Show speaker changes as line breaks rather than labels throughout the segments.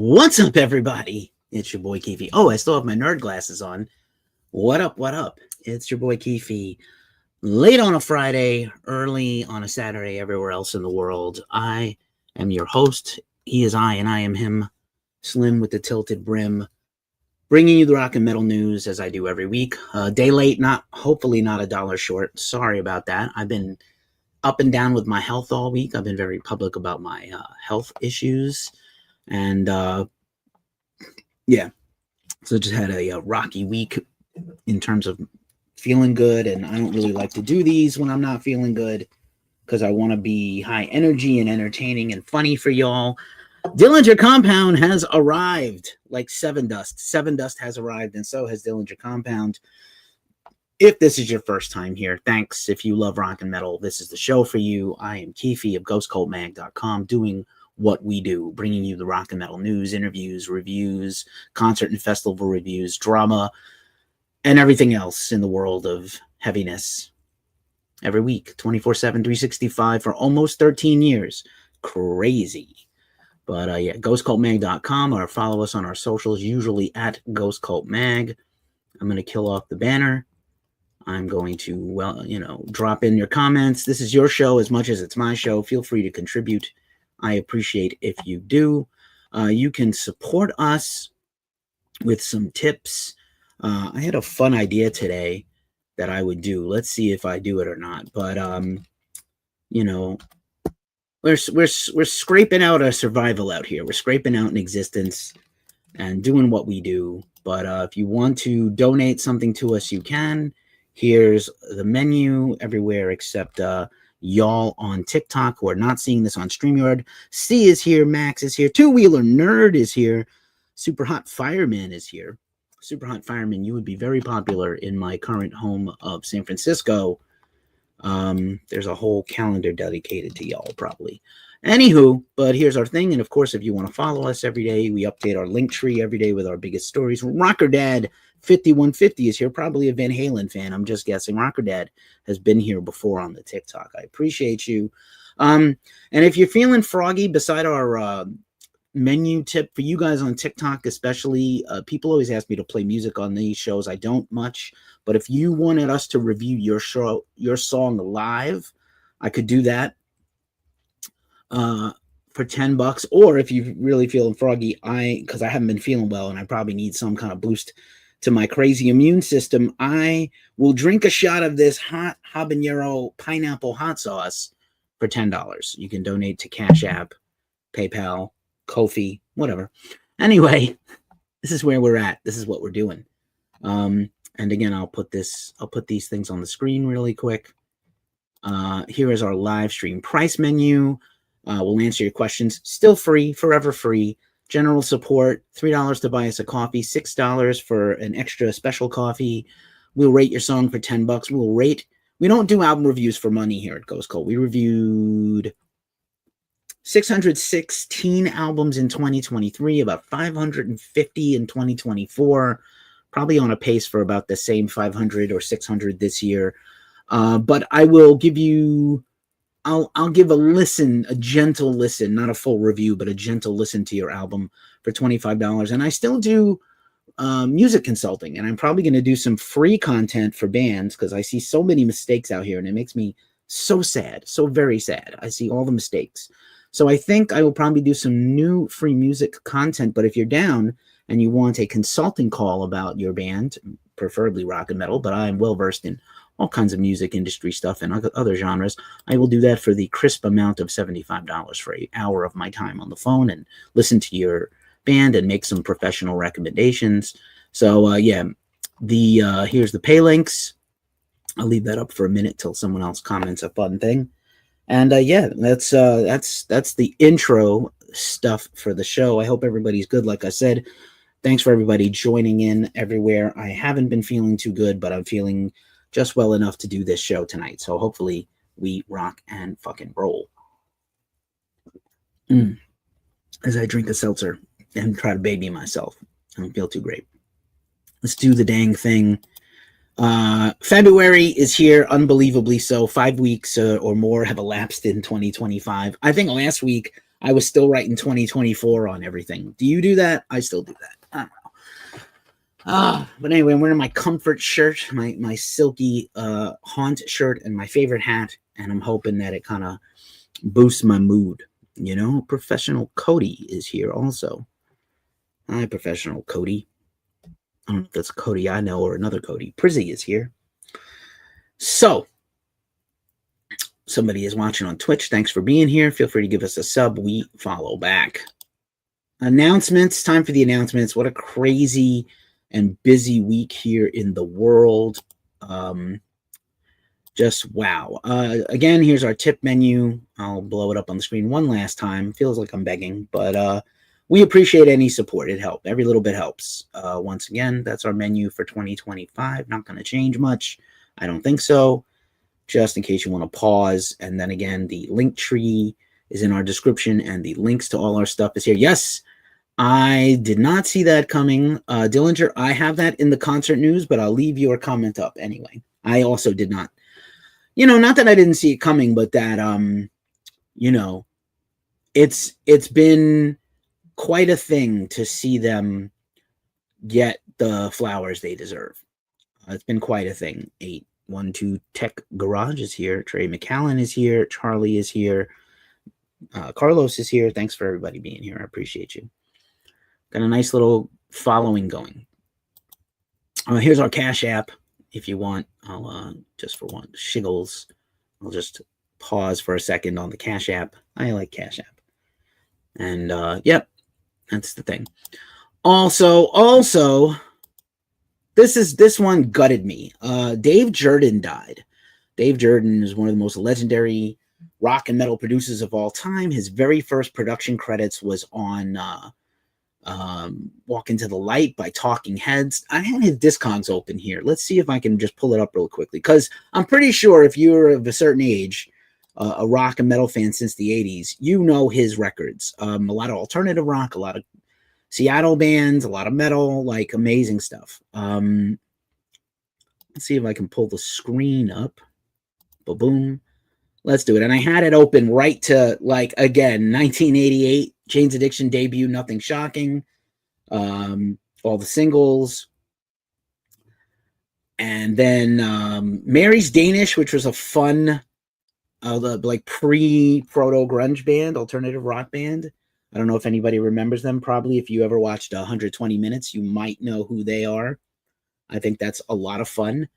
What's up, everybody? It's your boy Keefe. Oh, I still have my nerd glasses on. What up? What up? It's your boy Keefe. Late on a Friday, early on a Saturday, everywhere else in the world. I am your host. He is I, and I am him. Slim with the tilted brim, bringing you the rock and metal news as I do every week. Day late, hopefully not $1 short. Sorry about that. I've been up and down with my health all week. I've been very public about my health issues. And so just had a rocky week in terms of feeling good. And I don't really like to do these when I'm not feeling good because I want to be high energy and entertaining and funny for y'all. Dillinger Compound has arrived, like Seven Dust. Seven Dust has arrived, and so has Dillinger Compound. If this is your first time here, thanks. If you love rock and metal, this is the show for you. I am Keefe of ghostcultmag.com, doing what we do, bringing you the rock and metal news, interviews, reviews, concert and festival reviews, drama, and everything else in the world of heaviness every week, 24/7, 365 for almost 13 years. Crazy. But ghostcultmag.com, or follow us on our socials, usually at ghostcultmag. I'm going to kill off the banner. I'm going to, drop in your comments. This is your show as much as it's my show. Feel free to contribute. I appreciate if you do. You can support us with some tips. I had a fun idea today that I would do. Let's see if I do it or not. But, we're scraping out a survival out here. We're scraping out an existence and doing what we do. But if you want to donate something to us, you can. Here's the menu everywhere except y'all on TikTok who are not seeing this on StreamYard. C is here. Max is here. Two Wheeler Nerd is here. Super Hot Fireman is here. Super Hot Fireman, you would be very popular in my current home of San Francisco. There's a whole calendar dedicated to y'all probably. Anywho, but here's our thing. And of course, if you want to follow us every day, we update our link tree every day with our biggest stories. Rocker Dad 5150 is here, probably a Van Halen fan. I'm just guessing. Rocker Dad has been here before on the TikTok. I appreciate you. And if you're feeling froggy, beside our menu tip for you guys on TikTok, especially, people always ask me to play music on these shows. I don't much, but if you wanted us to review your song live, I could do that for $10. Or if you really feeling froggy, because I haven't been feeling well and I probably need some kind of boost to my crazy immune system, I will drink a shot of this hot habanero pineapple hot sauce for $10. You can donate to Cash App, PayPal, Ko-fi, whatever. Anyway, this is where we're at. This is what we're doing. And again, I'll put these things on the screen really quick. Here is our live stream price menu. We'll answer your questions. Still free, forever free. General support, $3 to buy us a coffee, $6 for an extra special coffee. We'll rate your song for $10. We don't do album reviews for money here at Ghost Cult. We reviewed 616 albums in 2023, about 550 in 2024, probably on a pace for about the same 500 or 600 this year. But I will give you, I'll give a gentle listen, not a full review, but a gentle listen to your album for $25. And I still do music consulting, and I'm probably going to do some free content for bands because I see so many mistakes out here, and it makes me so sad, so very sad. I see all the mistakes. So I think I will probably do some new free music content, but if you're down and you want a consulting call about your band, preferably rock and metal, but I'm well-versed in all kinds of music industry stuff and other genres, I will do that for the crisp amount of $75 for an hour of my time on the phone and listen to your band and make some professional recommendations. So here's the pay links. I'll leave that up for a minute till someone else comments a fun thing. And that's the intro stuff for the show. I hope everybody's good. Like I said, thanks for everybody joining in everywhere. I haven't been feeling too good, but I'm feeling just well enough to do this show tonight. So hopefully we rock and fucking roll. As I drink a seltzer and try to baby myself. I don't feel too great. Let's do the dang thing. February is here, unbelievably so. 5 weeks or more have elapsed in 2025. I think last week I was still writing 2024 on everything. Do you do that? I still do that. I don't know. But anyway, I'm wearing my comfort shirt, my silky haunt shirt, and my favorite hat, and I'm hoping that it kind of boosts my mood. You know, Professional Cody is here also. Hi, Professional Cody. I don't know if that's Cody I know or another Cody. Prizzy is here. So, somebody is watching on Twitch. Thanks for being here. Feel free to give us a sub. We follow back. Announcements. Time for the announcements. What a crazy and busy week here in the world. Just wow. Again, here's our tip menu. I'll blow it up on the screen one last time. Feels like I'm begging, but we appreciate any support. It helps. Every little bit helps. Once again, that's our menu for 2025. Not going to change much. I don't think so. Just in case you want to pause. And then again, the link tree is in our description, and the links to all our stuff is here. Yes, I did not see that coming. Dillinger, I have that in the concert news, but I'll leave your comment up anyway. I also did not. You know, not that I didn't see it coming, but that, you know, it's been quite a thing to see them get the flowers they deserve. It's been quite a thing. 812 Tech Garage is here. Trey McCallan is here. Charlie is here. Carlos is here. Thanks for everybody being here. I appreciate you. Got a nice little following going. Here's our Cash App. If you want, I'll just for one shiggles, I'll just pause for a second on the Cash App. I like Cash App. And yep, that's the thing. Also, this one gutted me. Dave Jordan died. Dave Jordan is one of the most legendary rock and metal producers of all time. His very first production credits was on Walk Into the Light by Talking Heads. I had his Discogs open here. Let's see if I can just pull it up real quickly, because I'm pretty sure if you're of a certain age, a rock and metal fan since the 80s, you know his records. A lot of alternative rock, a lot of Seattle bands, a lot of metal, like amazing stuff. Let's see if I can pull the screen up. Boom. Let's do it. And I had it open right to, like, again, 1988, Jane's Addiction debut, Nothing Shocking. All the singles. And then Mary's Danish, which was a fun, like pre-proto grunge band, alternative rock band. I don't know if anybody remembers them. Probably if you ever watched 120 Minutes, you might know who they are. I think that's a lot of fun.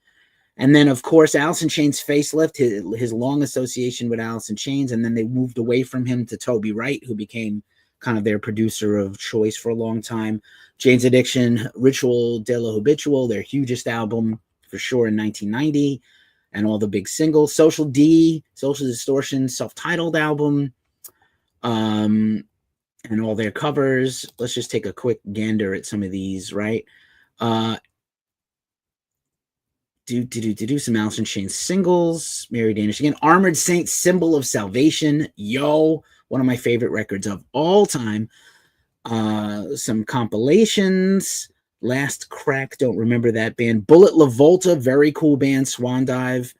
And then, of course, Alice in Chains' Facelift, his long association with Alice in Chains, and then they moved away from him to Toby Wright, who became kind of their producer of choice for a long time. Jane's Addiction, Ritual de la Habitual, their hugest album for sure in 1990, and all the big singles. Social D, Social Distortion, self-titled album, and all their covers. Let's just take a quick gander at some of these, right? Some Alice in Chains singles. Mary Danish again. Armored Saint, Symbol of Salvation. Yo, one of my favorite records of all time. Some compilations. Last Crack, don't remember that band. Bullet La Volta, very cool band. Swan Dive.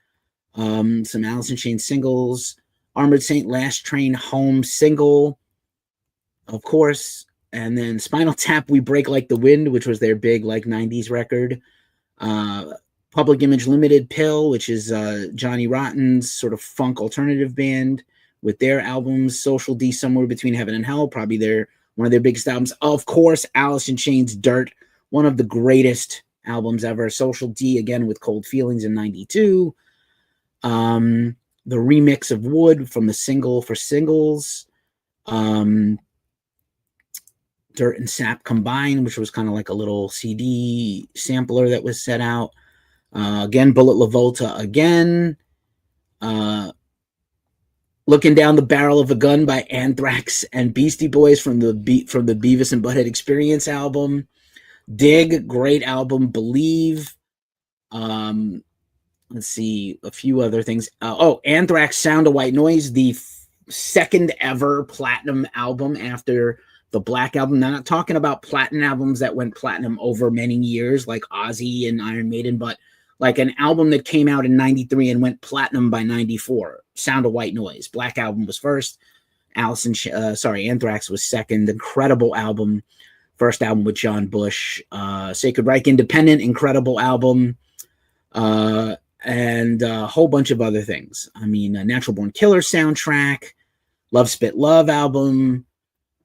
Some Alice in Chains singles. Armored Saint, Last Train Home single, of course. And then Spinal Tap, We Break Like the Wind, which was their big, like, 90s record. Public Image Limited, Pill, which is Johnny Rotten's sort of funk alternative band, with their albums. Social D, Somewhere Between Heaven and Hell, probably one of their biggest albums. Of course, Alice in Chains' Dirt, one of the greatest albums ever. Social D, again, with Cold Feelings in 92. The remix of Wood from the single for singles. Dirt and Sap Combined, which was kind of like a little CD sampler that was set out. Again, Bullet La Volta again. Looking Down the Barrel of a Gun by Anthrax and Beastie Boys from the Beavis and Butthead Experience album. Dig, great album. Believe. Let's see, a few other things. Anthrax, Sound of White Noise, the second ever platinum album after the Black Album. Now, I'm not talking about platinum albums that went platinum over many years, like Ozzy and Iron Maiden, but like an album that came out in 93 and went platinum by 94. Sound of White Noise. Black Album was first. Anthrax was second. Incredible album. First album with John Bush. Sacred Reich Independent, incredible album. And a whole bunch of other things. I mean, Natural Born Killer soundtrack, Love Spit Love album,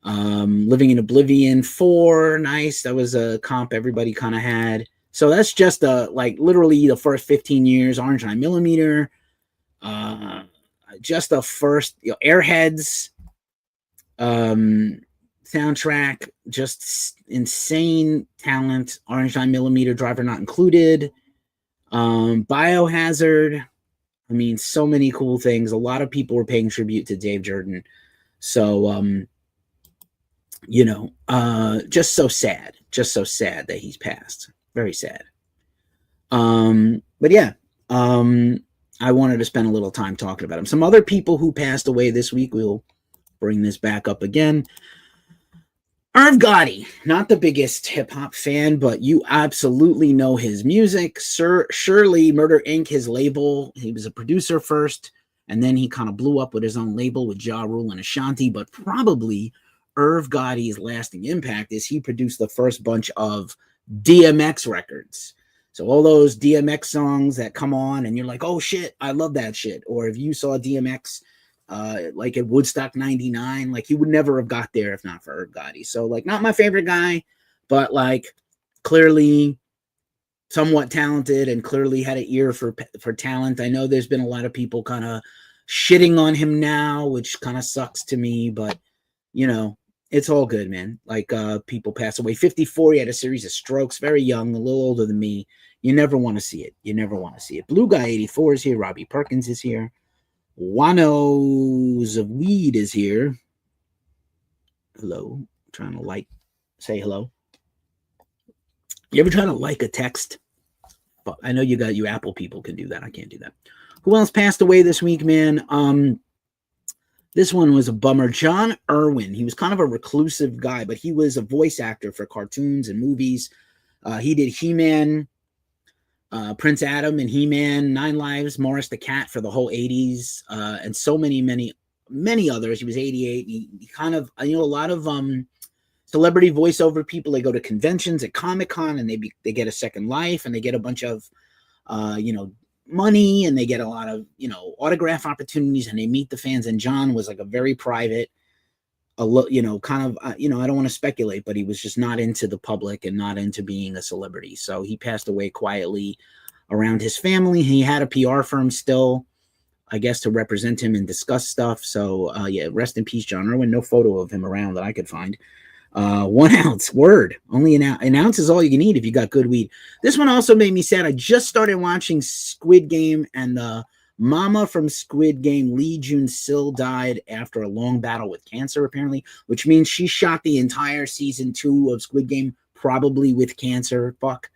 Living in Oblivion 4, nice. That was a comp everybody kind of had. So that's just literally the first 15 years. Orange 9mm, just the first Airheads soundtrack, just insane talent. Orange 9mm, Driver Not Included. Biohazard. I mean, so many cool things. A lot of people were paying tribute to Dave Jordan. So, just so sad that he's passed. Very sad. But yeah, I wanted to spend a little time talking about him. Some other people who passed away this week, we'll bring this back up again. Irv Gotti, not the biggest hip-hop fan, but you absolutely know his music. Surely Murder Inc., his label, he was a producer first, and then he kind of blew up with his own label with Ja Rule and Ashanti, but probably Irv Gotti's lasting impact is he produced the first bunch of DMX records. So all those DMX songs that come on and you're like, oh shit, I love that shit. Or if you saw DMX like at Woodstock 99, like he would never have got there if not for Irv Gotti. So like not my favorite guy, but like clearly somewhat talented and clearly had an ear for talent. I know there's been a lot of people kind of shitting on him now, which kind of sucks to me, but it's all good, man. Like people pass away. 54, he had a series of strokes, very young, a little older than me. You never want to see it. Blue Guy 84 is here. Robbie Perkins is here. Wanos of Weed is here. Hello. Trying to say hello. You ever try to like a text? But I know you Apple people can do that. I can't do that. Who else passed away this week, man? This one was a bummer. John Irwin. He was kind of a reclusive guy, but he was a voice actor for cartoons and movies. He did He-Man, Prince Adam and He-Man, 9 Lives, Morris the Cat for the whole 80s, and so many others. He was 88. He kind of, a lot of celebrity voiceover people, they go to conventions at Comic-Con and they get a second life and they get a bunch of, money and they get a lot of, autograph opportunities and they meet the fans. And John was like a very private, I don't want to speculate, but he was just not into the public and not into being a celebrity. So he passed away quietly around his family. He had a PR firm still, I guess, to represent him and discuss stuff. So rest in peace, John Irwin. No photo of him around that I could find. 1 ounce, word. Only an ounce is all you need if you got good weed. This one also made me sad. I just started watching Squid Game, and the mama from Squid Game, Lee Jun-sil, died after a long battle with cancer, apparently, which means she shot the entire season 2 of Squid Game, probably with cancer. Fuck.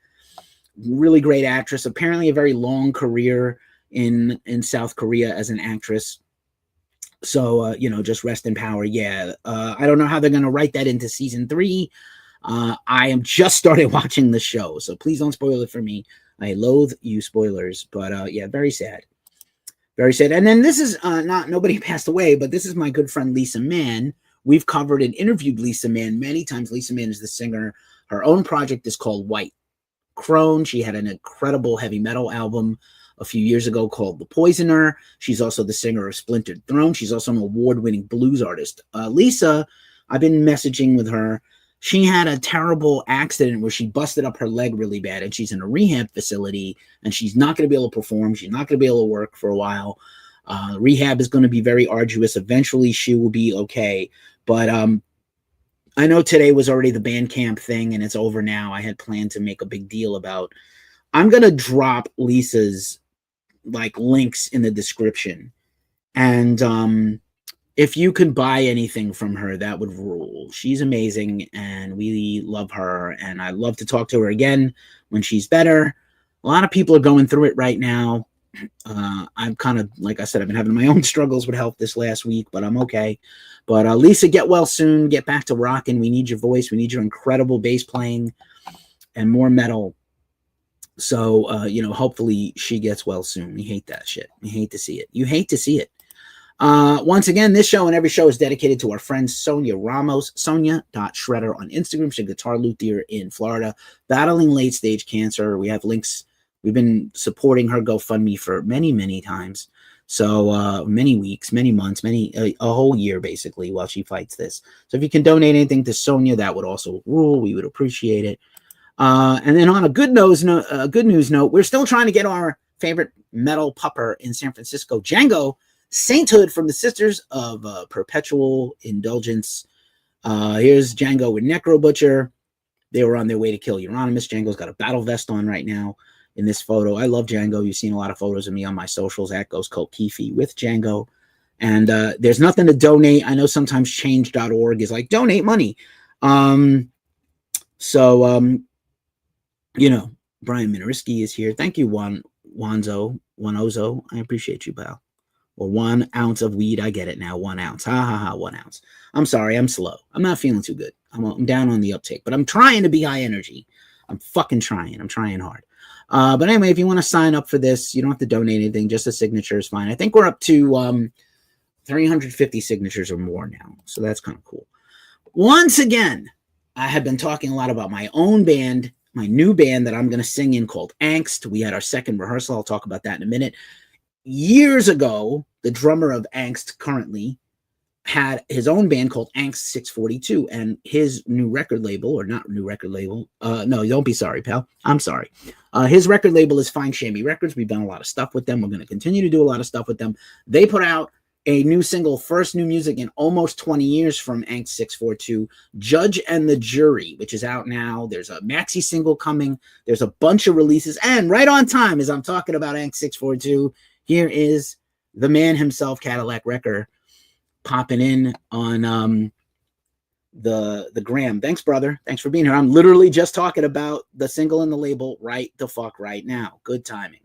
Really great actress. Apparently a very long career in South Korea as an actress. So, just rest in power. Yeah. I don't know how they're going to write that into season 3. I am just started watching the show, so please don't spoil it for me. I loathe you spoilers, but very sad. Very sad. And then this is nobody passed away, but this is my good friend Lisa Mann. We've covered and interviewed Lisa Mann many times. Lisa Mann is the singer. Her own project is called White Crone. She had an incredible heavy metal album a few years ago called The Poisoner. She's also the singer of Splintered Throne. She's also an award-winning blues artist. Lisa, I've been messaging with her. She had a terrible accident where she busted up her leg really bad, and she's in a rehab facility, and she's not going to be able to perform. She's not going to be able to work for a while. Rehab is going to be very arduous. Eventually, she will be okay. But I know today was already the Bandcamp thing, and it's over now. I had planned to make a big deal about. I'm going to drop Lisa's links in the description. And if you can buy anything from her, that would rule. She's amazing and we love her. And I love to talk to her again when she's better. A lot of people are going through it right now. I'm kind of, like I said, I've been having my own struggles with health this last week, but I'm okay. But Lisa, get well soon. Get back to rocking. We need your voice. We need your incredible bass playing and more metal. So, hopefully she gets well soon. We hate that shit. We hate to see it. You hate to see it. Once again, this show and every show is dedicated to our friend Sonia Ramos, Sonia.Shredder on Instagram. She's a guitar luthier in Florida, battling late stage cancer. We have links. We've been supporting her GoFundMe for many, many times. So many weeks, many months, a whole year basically while she fights this. So if you can donate anything to Sonia, that would also rule. We would appreciate it. And then on a good news note, we're still trying to get our favorite metal pupper in San Francisco, Django, Sainthood from the Sisters of Perpetual Indulgence. Here's Django with Necro Butcher. They were on their way to kill Euronymous. Django's got a battle vest on right now in this photo. I love Django. You've seen a lot of photos of me on my socials at Ghost Cult Keefe with Django. And there's nothing to donate. I know sometimes change.org is like, donate money. You know, Brian Minoriski is here. Thank you, Ozo. I appreciate you, pal. Or 1 ounce of weed. I get it now. 1 ounce. Ha ha ha. 1 ounce. I'm sorry. I'm slow. I'm not feeling too good. I'm down on the uptake, but I'm trying to be high energy. I'm fucking trying. I'm trying hard. But anyway, if you want to sign up for this, you don't have to donate anything. Just a signature is fine. I think we're up to 350 signatures or more now. So that's kind of cool. Once again, I have been talking a lot about my own band, my new band that I'm going to sing in called Angst. We had our second rehearsal. I'll talk about that in a minute. Years ago, the drummer of Angst currently had his own band called Angst 642, and his new record label, or not new record label, no, don't be sorry, pal. I'm sorry. His record label is Fine Shammy Records. We've done a lot of stuff with them. We're going to continue to do a lot of stuff with them. They put out a new single, first new music in almost 20 years from Angst 642, Judge and the Jury, which is out now. There's a maxi single coming. There's a bunch of releases. And right on time, as I'm talking about Angst 642, here is the man himself, Cadillac Wrecker, popping in on the gram. Thanks, brother. Thanks for being here. I'm literally just talking about the single and the label right the fuck right now. Good timing.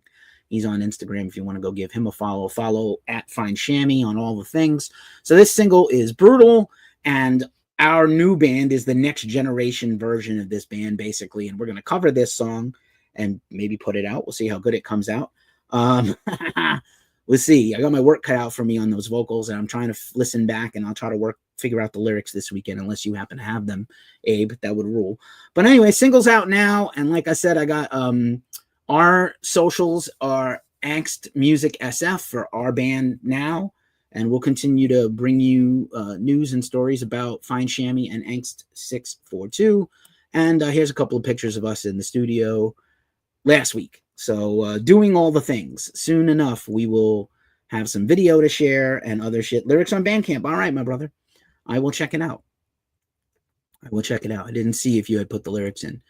He's on Instagram if you want to go give him a follow. Follow at Fine Shammy on all the things. So this single is brutal, and our new band is the next generation version of this band, basically. And we're going to cover this song and maybe put it out. We'll see how good it comes out. We'll see. I got my work cut out for me on those vocals, and I'm trying to listen back, and I'll try to figure out the lyrics this weekend, unless you happen to have them, Abe. That would rule. But anyway, single's out now, and like I said, I got our socials are Angst Music SF for our band now, and we'll continue to bring you news and stories about Fine Shammy and Angst 642. And here's a couple of pictures of us in the studio last week. So doing all the things. Soon enough, we will have some video to share and other shit. Lyrics on Bandcamp. All right, my brother. I will check it out. I didn't see if you had put the lyrics in.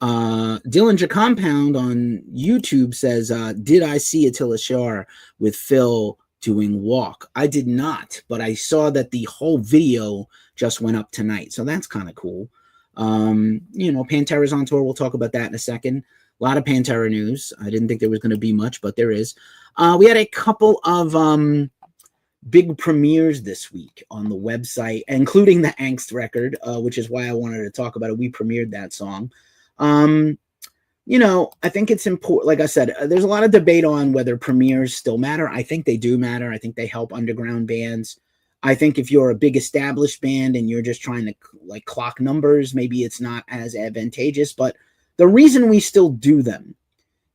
Dillinger Compound on YouTube says, did I see Attila Shar with Phil doing Walk? I did not, but I saw that the whole video just went up tonight. So that's kind of cool. You know, Pantera's on tour. We'll talk about that in a second. A lot of Pantera news. I didn't think there was going to be much, but there is. We had a couple of big premieres this week on the website, including the Angst record, which is why I wanted to talk about it. We premiered that song. You know, I think it's important. Like I said, there's a lot of debate on whether premieres still matter. I think they do matter. I think they help underground bands. I think if you're a big established band and you're just trying to like clock numbers, maybe it's not as advantageous, but the reason we still do them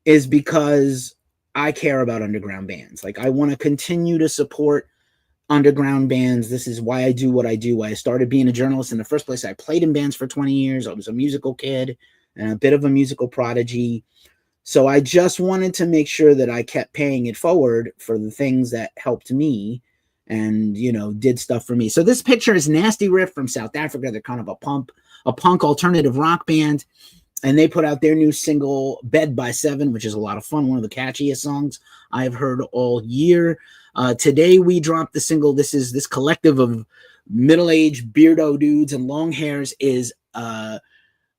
is because I care about underground bands. Like, I want to continue to support underground bands. This is why I do what I do. Why I started being a journalist in the first place. I played in bands for 20 years. I was a musical kid and a bit of a musical prodigy. So I just wanted to make sure that I kept paying it forward for the things that helped me and, you know, did stuff for me. So this picture is Nasty Riff from South Africa. They're kind of a punk alternative rock band. And they put out their new single, Bed by 7, which is a lot of fun. One of the catchiest songs I've heard all year. Today we dropped the single. This collective of middle-aged beardo dudes and long hairs is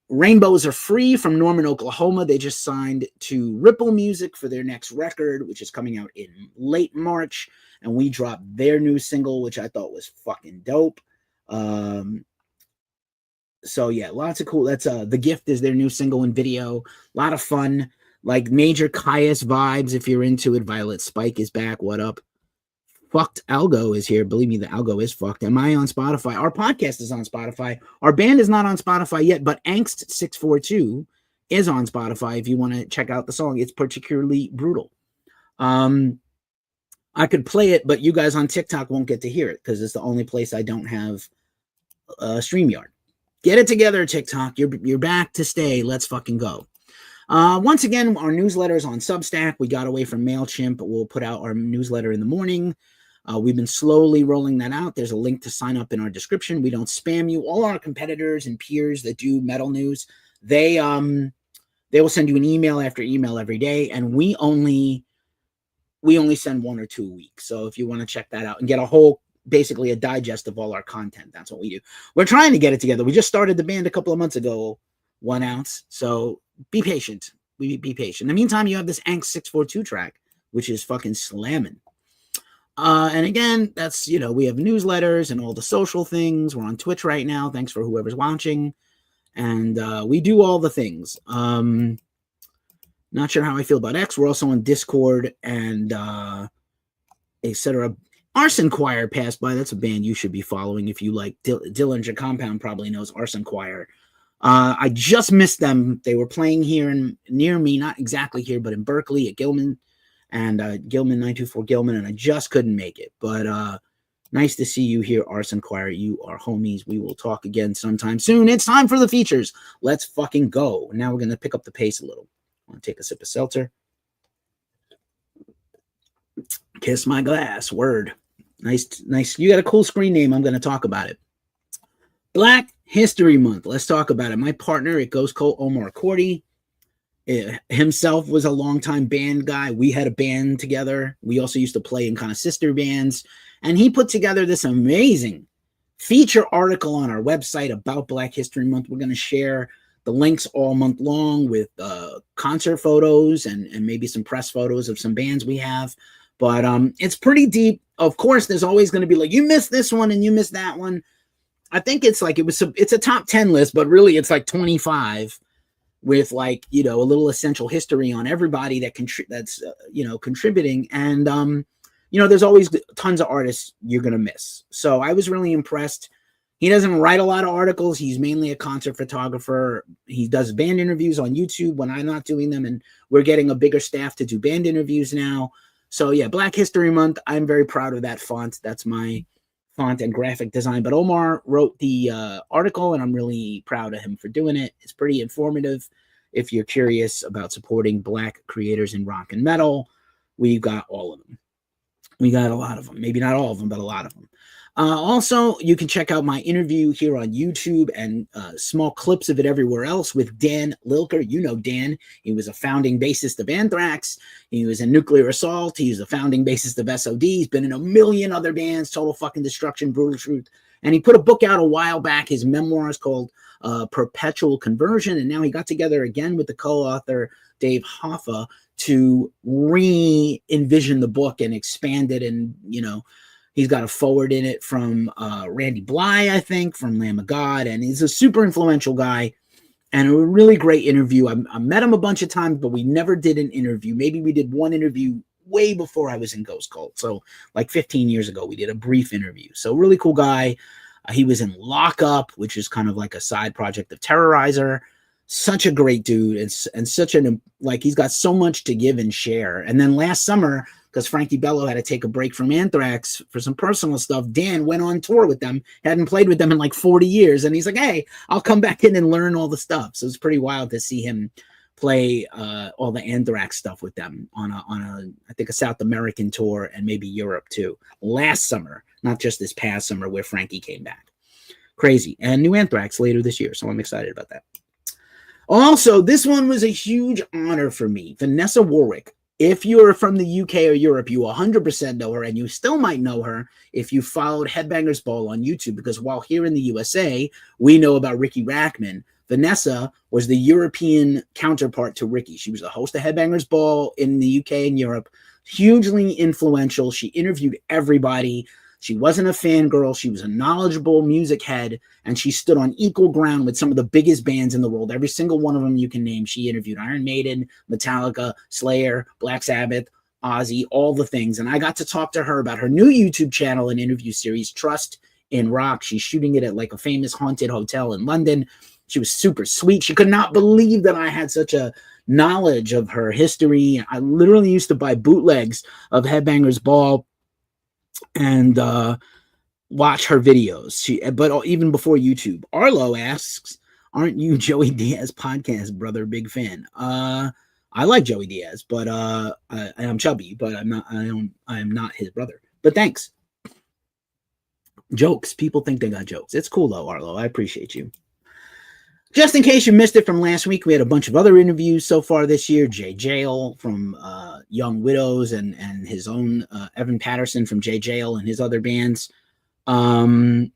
Rainbows Are Free from Norman, Oklahoma. They just signed to Ripple Music for their next record, which is coming out in late March. And we dropped their new single, which I thought was fucking dope. So yeah, lots of cool. That's The Gift is their new single and video. A lot of fun, like major Caius vibes if you're into it. Violet Spike is back. What up? Fucked Algo is here. Believe me, the Algo is fucked. Am I on Spotify? Our podcast is on Spotify. Our band is not on Spotify yet, but Angst 642 is on Spotify if you want to check out the song. It's particularly brutal. I could play it, but you guys on TikTok won't get to hear it because it's the only place I don't have StreamYard. Get it together, TikTok. You're back to stay. Let's fucking go. Once again, our newsletter is on Substack. We got away from MailChimp, but we'll put out our newsletter in the morning. We've been slowly rolling that out. There's a link to sign up in our description. We don't spam you. All our competitors and peers that do metal news, they will send you an email after email every day, and we only send 1 or 2 a week. So if you want to check that out and get basically a digest of all our content, that's what we do. We're trying to get it together. We just started the band a couple of months ago, 1 ounce. So be patient. Be patient. In the meantime, you have this Angst 642 track, which is fucking slamming. And again, that's, we have newsletters and all the social things. We're on Twitch right now. Thanks for whoever's watching. And we do all the things. Not sure how I feel about X. We're also on Discord and etc. Arson Choir passed by. That's a band you should be following if you like. Dillinger Compound probably knows Arson Choir. I just missed them. They were playing here near me, not exactly here, but in Berkeley at Gilman and Gilman 924 Gilman, and I just couldn't make it. But nice to see you here, Arson Choir. You are homies. We will talk again sometime soon. It's time for the features. Let's fucking go. Now we're going to pick up the pace a little. I want to take a sip of seltzer. Kiss my glass. Word. Nice. You got a cool screen name. I'm going to talk about it. Black History Month. Let's talk about it. My partner at Ghost Coat, Omar Cordy, himself was a longtime band guy. We had a band together. We also used to play in kind of sister bands. And he put together this amazing feature article on our website about Black History Month. We're going to share the links all month long with concert photos and maybe some press photos of some bands we have. But it's pretty deep. Of course, there's always going to be like, you missed this one and you missed that one. I think it's a top 10 list, but really it's like 25 with like, a little essential history on everybody that's contributing. And, there's always tons of artists you're going to miss. So I was really impressed. He doesn't write a lot of articles. He's mainly a concert photographer. He does band interviews on YouTube when I'm not doing them. And we're getting a bigger staff to do band interviews now. So yeah, Black History Month. I'm very proud of that font. That's my font and graphic design. But Omar wrote the article, and I'm really proud of him for doing it. It's pretty informative. If you're curious about supporting Black creators in rock and metal, we've got all of them. We got a lot of them. Maybe not all of them, but a lot of them. Also, you can check out my interview here on YouTube and small clips of it everywhere else with Dan Lilker. You know Dan. He was a founding bassist of Anthrax. He was in Nuclear Assault. He was a founding bassist of SOD. He's been in a million other bands, Total Fucking Destruction, Brutal Truth. And he put a book out a while back, his memoirs called Perpetual Conversion. And now he got together again with the co-author, Dave Hoffa, to re-envision the book and expand it. And, he's got a forward in it from Randy Bly, I think, from Lamb of God. And he's a super influential guy and a really great interview. I met him a bunch of times, but we never did an interview. Maybe we did one interview way before I was in Ghost Cult. So like 15 years ago, we did a brief interview. So really cool guy. He was in Lockup, which is kind of like a side project of Terrorizer. Such a great dude and such he's got so much to give and share. And then last summer, because Frankie Bello had to take a break from Anthrax for some personal stuff, Dan went on tour with them, hadn't played with them in like 40 years. And he's like, hey, I'll come back in and learn all the stuff. So it's pretty wild to see him play all the Anthrax stuff with them on I think a South American tour and maybe Europe too. Last summer, not just this past summer where Frankie came back. Crazy. And new Anthrax later this year. So I'm excited about that. Also, this one was a huge honor for me. Vanessa Warwick. If you're from the UK or Europe, you 100% know her, and you still might know her if you followed Headbangers Ball on YouTube, because while here in the USA, we know about Ricky Rackman, Vanessa was the European counterpart to Ricky. She was the host of Headbangers Ball in the UK and Europe, hugely influential. She interviewed everybody. She wasn't a fangirl. She was a knowledgeable music head, and she stood on equal ground with some of the biggest bands in the world. Every single one of them you can name, she interviewed. Iron Maiden, Metallica, Slayer, Black Sabbath, Ozzy, all the things. And I got to talk to her about her new YouTube channel and interview series, Trust in Rock. She's shooting it at like a famous haunted hotel in London. She was super sweet. She could not believe that I had such a knowledge of her history. I literally used to buy bootlegs of Headbangers Ball and watch her videos. But even before YouTube. Arlo asks, aren't you Joey Diaz podcast brother? Big fan. I like Joey Diaz, but I am chubby, but I'm not. I am not his brother. But thanks. Jokes. People think they got jokes. It's cool though, Arlo. I appreciate you. Just in case you missed it from last week, we had a bunch of other interviews so far this year. Jay Jail from Young Widows and his own Evan Patterson from Jay Jail and his other bands. And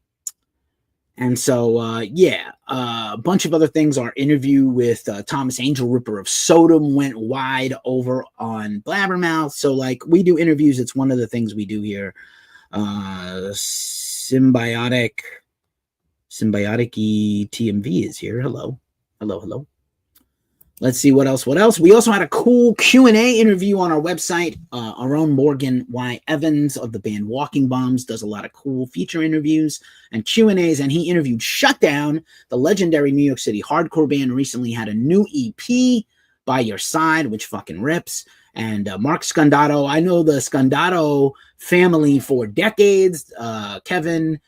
so, yeah, a bunch of other things. Our interview with Thomas Angel Ripper of Sodom went wide over on Blabbermouth. So, like, we do interviews. It's one of the things we do here. Symbiotic TMV is here. Hello. Let's see what else. We also had a cool Q&A interview on our website. Our own Morgan Y. Evans of the band Walking Bombs does a lot of cool feature interviews and Q&As, and he interviewed Shutdown, the legendary New York City hardcore band. Recently had a new EP, By Your Side, which fucking rips. And Mark Scandato. I know the Scandato family for decades. Kevin.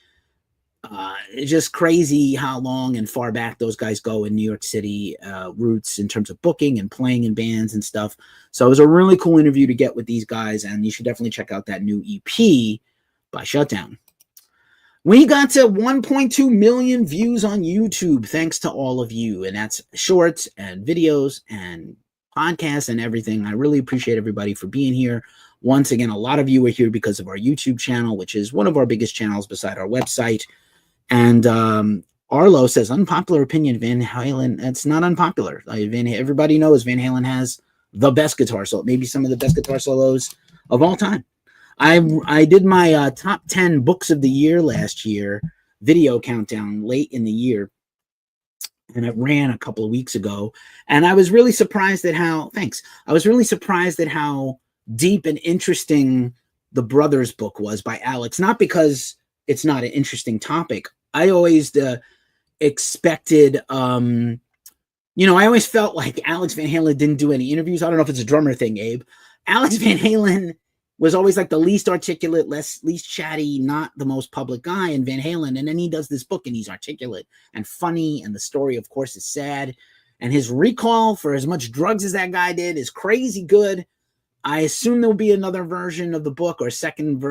It's just crazy how long and far back those guys go in New York City roots in terms of booking and playing in bands and stuff. So it was a really cool interview to get with these guys, and you should definitely check out that new EP by Shutdown. We got to 1.2 million views on YouTube, thanks to all of you, and that's shorts and videos and podcasts and everything. I really appreciate everybody for being here. Once again, a lot of you are here because of our YouTube channel, which is one of our biggest channels beside our website. And Arlo says, unpopular opinion, Van Halen. It's not unpopular. Everybody knows Van Halen has the best guitar solo, maybe some of the best guitar solos of all time. I did my top 10 books of the year last year, video countdown late in the year. And it ran a couple of weeks ago. And I was really surprised at how, deep and interesting the Brothers book was by Alex. Not because it's not an interesting topic. I always expected, I always felt like Alex Van Halen didn't do any interviews. I don't know if it's a drummer thing, Abe. Alex Van Halen was always like the least articulate, least chatty, not the most public guy in Van Halen. And then he does this book and he's articulate and funny. And the story, of course, is sad. And his recall for as much drugs as that guy did is crazy good. I assume there'll be another version of the book or a second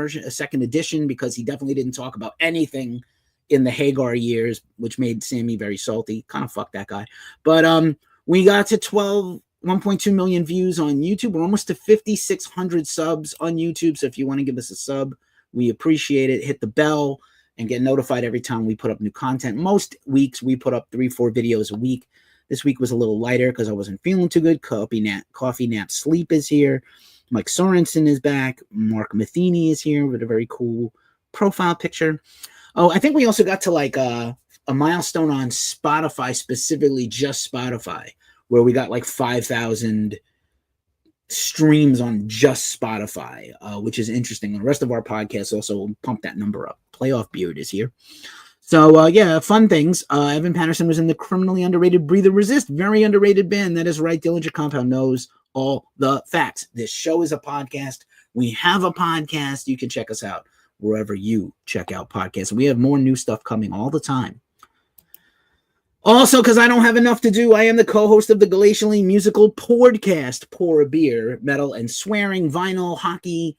edition, because he definitely didn't talk about anything in the Hagar years, which made Sammy very salty. Kind of fuck that guy. But we got to 1.2 million views on YouTube. We're almost to 5,600 subs on YouTube. So if you want to give us a sub, we appreciate it. Hit the bell and get notified every time we put up new content. Most weeks we put up 3-4 videos a week. This week was a little lighter because I wasn't feeling too good. Coffee Nap Sleep is here. Mike Sorensen is back. Mark Matheny is here with a very cool profile picture. Oh, I think we also got to like a milestone on Spotify, specifically just Spotify, where we got like 5,000 streams on just Spotify, which is interesting. And the rest of our podcasts also pump that number up. Playoff Beard is here. So, yeah, fun things. Evan Patterson was in the criminally underrated Breathe or Resist. Very underrated band. That is right. Dillinger Compound knows all the facts. This show is a podcast. We have a podcast. You can check us out wherever you check out podcasts. We have more new stuff coming all the time. Also, because I don't have enough to do, I am the co-host of the Glacially Musical Podcast. Pour a Beer, metal and swearing, vinyl, hockey,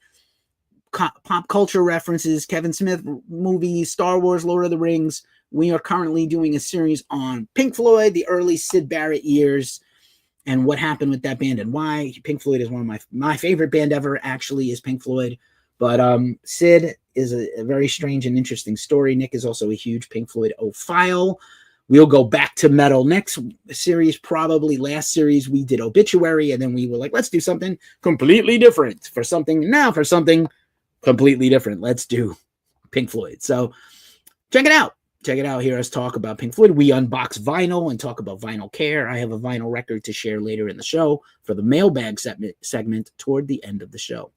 pop culture references, Kevin Smith movies, Star Wars, Lord of the Rings. We are currently doing a series on Pink Floyd, the early Syd Barrett years, and what happened with that band and why. Pink Floyd is one of my favorite band ever, actually, is Pink Floyd. But Sid is a very strange and interesting story. Nick is also a huge Pink Floyd-ophile. We'll go back to metal next series, probably. Last series we did Obituary, and then we were like, let's do something completely different for something completely different. Let's do Pink Floyd. So check it out. Check it out. Hear us talk about Pink Floyd. We unbox vinyl and talk about vinyl care. I have a vinyl record to share later in the show for the mailbag segment toward the end of the show.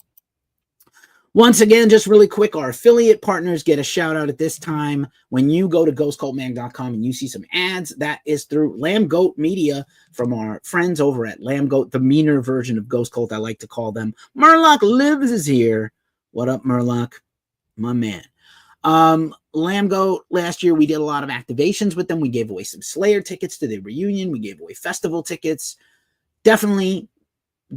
Once again, just really quick, our affiliate partners get a shout out at this time. When you go to ghostcultmag.com and you see some ads, that is through Lambgoat Media from our friends over at Lambgoat, the meaner version of Ghost Cult, I like to call them. Murloc Lives is here. What up, Murloc? My man. Lambgoat, last year we did a lot of activations with them. We gave away some Slayer tickets to the reunion. We gave away festival tickets. Definitely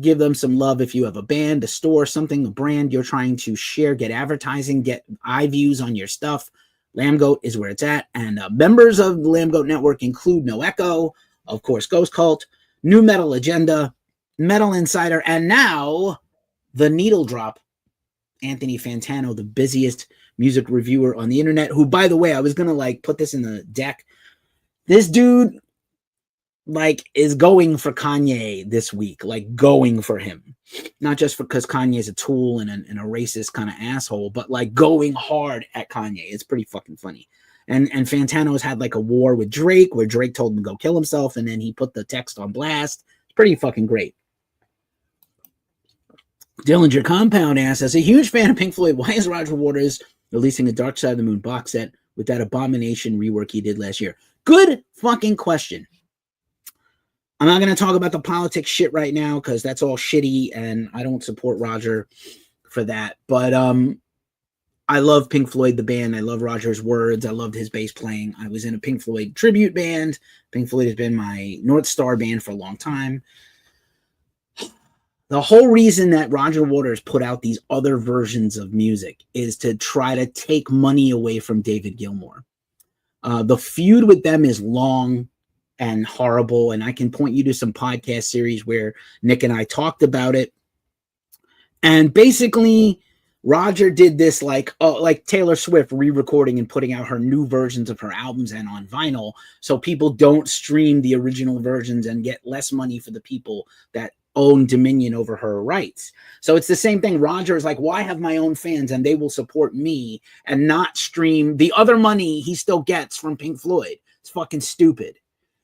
give them some love if you have a band, a store, something, a brand you're trying to share, get advertising, get eye views on your stuff. Lambgoat is where it's at. And members of the Lambgoat Network include No Echo, of course, Ghost Cult, New Metal Agenda, Metal Insider, and now the Needle Drop, Anthony Fantano, the busiest music reviewer on the internet, who, by the way, I was going to put this in the deck. This dude is going for Kanye this week, going for him, not just because Kanye is a tool and a racist kind of asshole, but going hard at Kanye. It's pretty fucking funny. And Fantano's had a war with Drake, where Drake told him to go kill himself, and then he put the text on blast. It's pretty fucking great. Dillinger Compound asks, as a huge fan of Pink Floyd, why is Roger Waters releasing a Dark Side of the Moon box set with that Abomination rework he did last year? Good fucking question. I'm not going to talk about the politics shit right now because that's all shitty and I don't support Roger for that. But I love Pink Floyd, the band. I love Roger's words. I loved his bass playing. I was in a Pink Floyd tribute band. Pink Floyd has been my North Star band for a long time. The whole reason that Roger Waters put out these other versions of music is to try to take money away from David Gilmour. The feud with them is long and horrible, and I can point you to some podcast series where Nick and I talked about it. And basically, Roger did this like Taylor Swift re-recording and putting out her new versions of her albums and on vinyl, so people don't stream the original versions and get less money for the people that own dominion over her rights. So it's the same thing. Roger is like, why have my own fans and they will support me and not stream the other money he still gets from Pink Floyd? It's fucking stupid.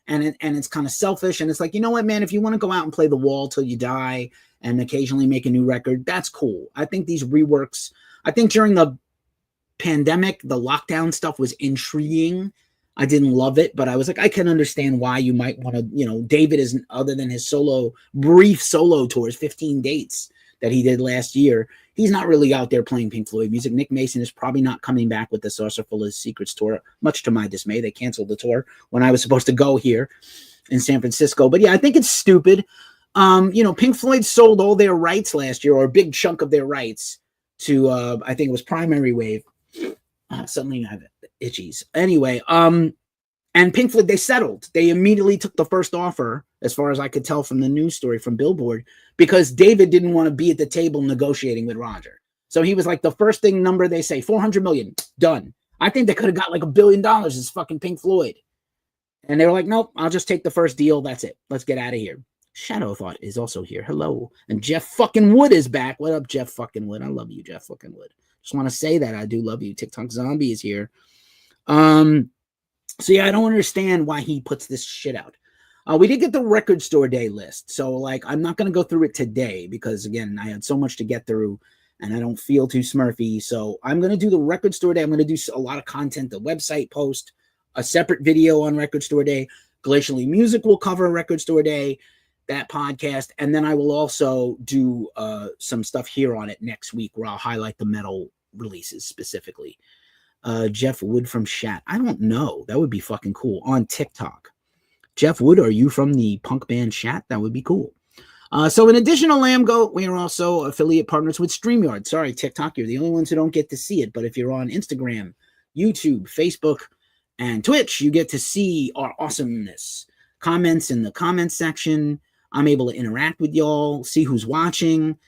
And it's kind of selfish. And it's like, you know what, man, if you want to go out and play the wall till you die and occasionally make a new record, that's cool. I think these reworks, I think during the pandemic, the lockdown stuff was intriguing. I didn't love it, but I was like, I can understand why you might want to, David isn't, other than his brief solo tours, 15 dates that he did last year, he's not really out there playing Pink Floyd music. Nick Mason is probably not coming back with the Saucer Full of Secrets tour, much to my dismay. They canceled the tour when I was supposed to go here in San Francisco. But yeah, I think it's stupid. Pink Floyd sold all their rights last year, or a big chunk of their rights, to I think it was Primary Wave. Suddenly I have itchies. Anyway, and Pink Floyd, they settled. They immediately took the first offer, as far as I could tell from the news story from Billboard, because David didn't want to be at the table negotiating with Roger. So he was like, the first thing number they say, $400 million, done. I think they could have got $1 billion as fucking Pink Floyd. And they were like, nope, I'll just take the first deal. That's it. Let's get out of here. Shadow Thought is also here. Hello. And Jeff fucking Wood is back. What up, Jeff fucking Wood? I love you, Jeff fucking Wood. Just want to say that I do love you. TikTok Zombie is here. So yeah, I don't understand why he puts this shit out. We did get the record store day list. So I'm not going to go through it today because again, I had so much to get through and I don't feel too smurfy. So I'm going to do the record store day. I'm going to do a lot of content, the website post, a separate video on record store day. Glacially Music will cover record store day, that podcast. And then I will also do some stuff here on it next week where I'll highlight the metal releases specifically. Jeff Wood from Shat. I don't know. That would be fucking cool. On TikTok. Jeff Wood, are you from the punk band Shat? That would be cool. So in addition to Lambgoat, we are also affiliate partners with StreamYard. Sorry, TikTok, you're the only ones who don't get to see it. But if you're on Instagram, YouTube, Facebook, and Twitch, you get to see our awesomeness. Comments in the comments section. I'm able to interact with y'all, see who's watching,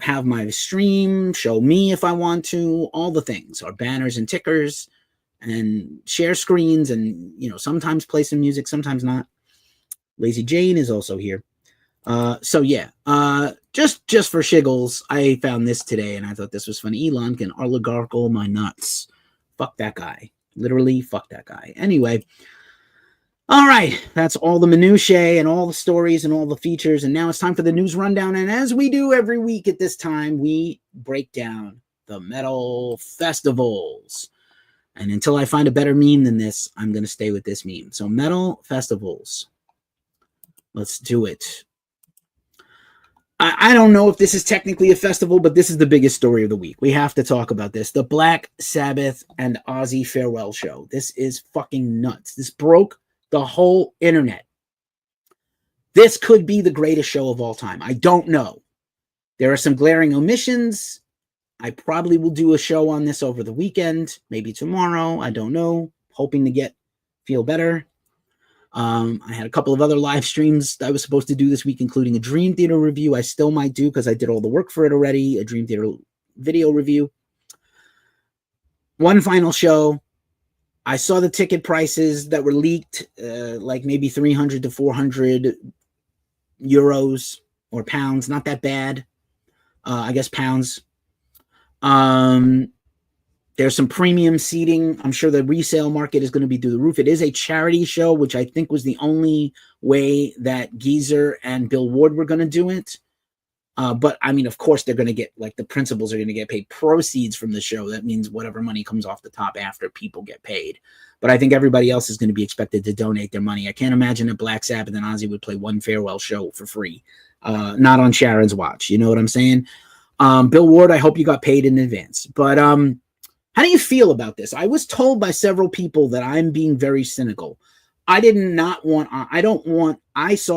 have my stream, show me if I want to, all the things, our banners and tickers, and share screens, and sometimes play some music, sometimes not. Lazy Jane is also here. So yeah, just for shiggles, I found this today and I thought this was funny. Elon can oligarchical my nuts. Fuck that guy. Literally, fuck that guy. Anyway, all right, that's all the minutiae and all the stories and all the features. And now it's time for the news rundown. And as we do every week at this time, we break down the metal festivals. And until I find a better meme than this, I'm going to stay with this meme. So metal festivals. Let's do it. I don't know if this is technically a festival, but this is the biggest story of the week. We have to talk about this. The Black Sabbath and Ozzy farewell show. This is fucking nuts. This broke the whole internet. This could be the greatest show of all time. I don't know. There are some glaring omissions. I probably will do a show on this over the weekend, maybe tomorrow. I don't know. Hoping to feel better. I had a couple of other live streams I was supposed to do this week, including a Dream Theater review. I still might do because I did all the work for it already. A Dream Theater video review. One final show. I saw the ticket prices that were leaked, like maybe 300 to 400 euros or pounds. Not that bad. I guess pounds. There's some premium seating. I'm sure the resale market is going to be through the roof. It is a charity show, which I think was the only way that Geezer and Bill Ward were going to do it. But I mean, of course, they're going to get, like, the principals are going to get paid proceeds from the show. That means whatever money comes off the top after people get paid. But I think everybody else is going to be expected to donate their money. I can't imagine that Black Sabbath and Ozzy would play one farewell show for free. Not on Sharon's watch. You know what I'm saying? Bill Ward, I hope you got paid in advance. But how do you feel about this? I was told by several people that I'm being very cynical. I saw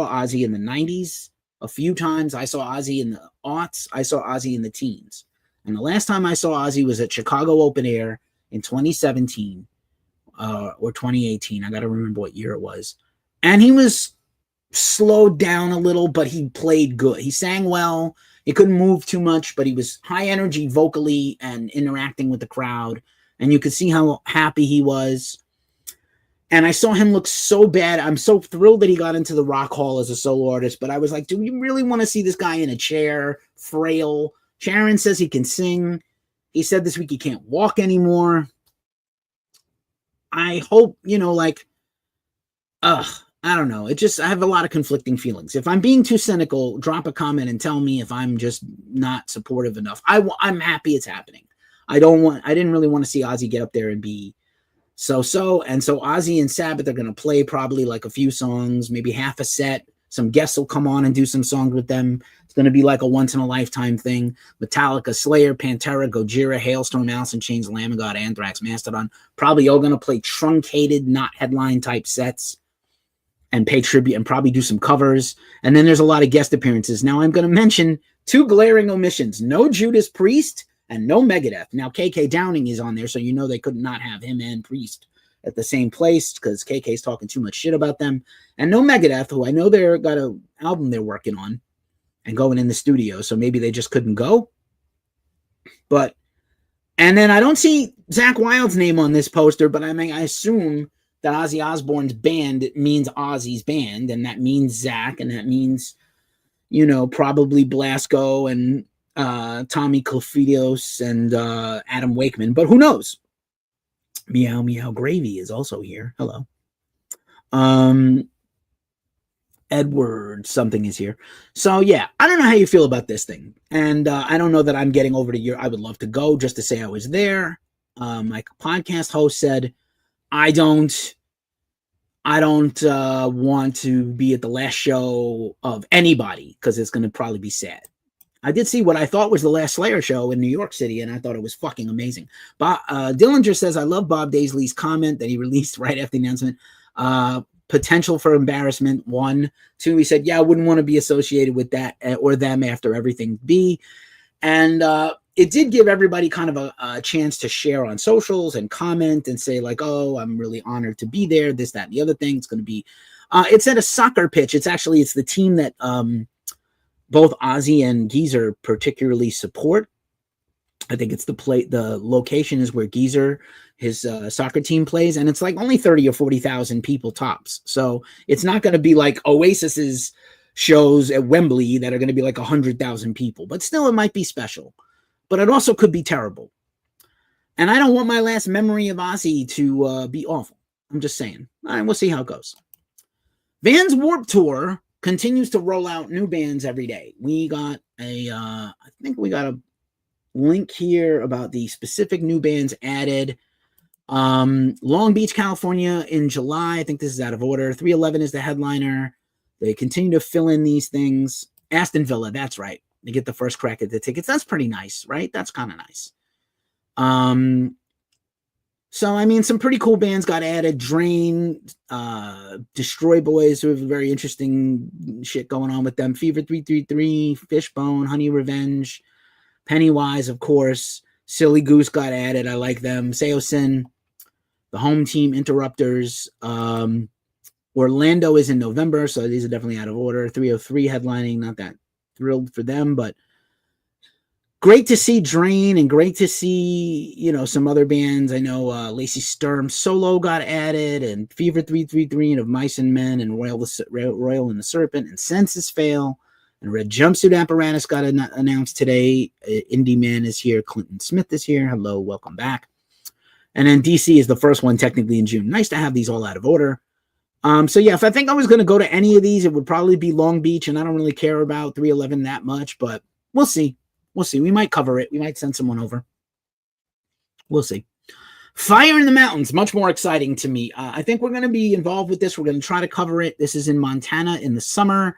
Ozzy in the 90s a few times. I saw Ozzy in the aughts. I saw Ozzy in the teens. And the last time I saw Ozzy was at Chicago Open Air in 2017 or 2018. I got to remember what year it was. And he was slowed down a little, but he played good. He sang well. He couldn't move too much, but he was high energy vocally and interacting with the crowd. And you could see how happy he was. And I saw him look so bad. I'm so thrilled that he got into the Rock Hall as a solo artist. But I was like, do we really want to see this guy in a chair, frail? Sharon says he can sing. He said this week he can't walk anymore. I hope, I don't know. I have a lot of conflicting feelings. If I'm being too cynical, drop a comment and tell me if I'm just not supportive enough. I'm happy it's happening. I didn't really want to see Ozzy get up there and be so. And so Ozzy and Sabbath are going to play probably like a few songs, maybe half a set. Some guests will come on and do some songs with them. It's going to be like a once in a lifetime thing. Metallica, Slayer, Pantera, Gojira, Hailstorm, Alice in Chains, Lambgoat, Anthrax, Mastodon. Probably all going to play truncated, not headline type sets. And pay tribute and probably do some covers. And then there's a lot of guest appearances. Now I'm going to mention two glaring omissions. No Judas Priest and no Megadeth. Now KK Downing is on there, so you know they could not have him and Priest at the same place because KK's talking too much shit about them. And no Megadeth, who I know they're got an album they're working on and going in the studio, so maybe they just couldn't go. And then I don't see Zakk Wylde's name on this poster, but I assume that Ozzy Osbourne's band means Ozzy's band, and that means Zakk, and that means, probably Blasco and Tommy Clufidios and Adam Wakeman, but who knows? Meow Meow Gravy is also here. Hello. Edward something is here. So yeah, I don't know how you feel about this thing, and I don't know that I'm getting over to Europe. I would love to go just to say I was there. My podcast host said, I don't want to be at the last show of anybody because it's going to probably be sad. I did see what I thought was the last Slayer show in New York City, and I thought it was fucking amazing. Dillinger says, I love Bob Daisley's comment that he released right after the announcement. Potential for embarrassment, 1. 2, he said, yeah, I wouldn't want to be associated with that or them after everything. B, and it did give everybody kind of a chance to share on socials and comment and say like, oh, I'm really honored to be there, this, that, and the other thing. It's going to be, it's at a soccer pitch. It's the team that both Ozzy and Geezer particularly support. I think it's the location is where Geezer, his soccer team plays, and it's like only 30 or 40,000 people tops. So it's not going to be like Oasis's shows at Wembley that are going to be like 100,000 people, but still it might be special. But it also could be terrible. And I don't want my last memory of Ozzy to be awful. I'm just saying. All right, we'll see how it goes. Vans Warped Tour continues to roll out new bands every day. We got I think we got a link here about the specific new bands added. Long Beach, California in July. I think this is out of order. 311 is the headliner. They continue to fill in these things. Aston Villa, that's right. They get the first crack at the tickets. That's pretty nice, right? That's kind of nice. So, I mean, some pretty cool bands got added. Drain, Destroy Boys, who have very interesting shit going on with them. Fever 333, Fishbone, Honey Revenge, Pennywise, of course. Silly Goose got added. I like them. Seosin, the Home Team, Interrupters. Orlando is in November, so these are definitely out of order. 303 headlining, not that thrilled for them, but great to see Drain and great to see, you know, some other bands. I know Lacey Sturm Solo got added, and Fever 333 and Of Mice and Men and Royal and the Serpent and Census Fail and Red Jumpsuit Apparatus got announced today. Indie Man is here. Clinton Smith is here. Hello, welcome back. And then DC is the first one technically in June. Nice to have these all out of order. So yeah, if I think I was going to go to any of these, it would probably be Long Beach, and I don't really care about 311 that much, but we'll see. We'll see. We might cover it. We might send someone over. We'll see. Fire in the Mountains, much more exciting to me. I think we're going to be involved with this. We're going to try to cover it. This is in Montana in the summer.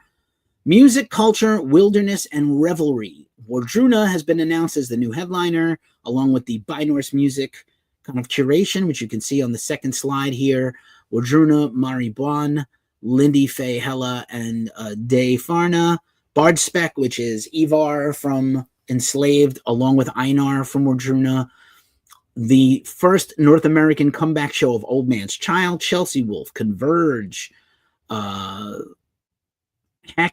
Music, culture, wilderness, and revelry. Wardruna has been announced as the new headliner, along with the By-Norse music kind of curation, which you can see on the second slide here. Wardruna, Mari Bwan, Lindy Faye Hella, and Day Farna. Bard Speck, which is Ivar from Enslaved, along with Einar from Wardruna. The first North American comeback show of Old Man's Child, Chelsea Wolf, Converge, Hex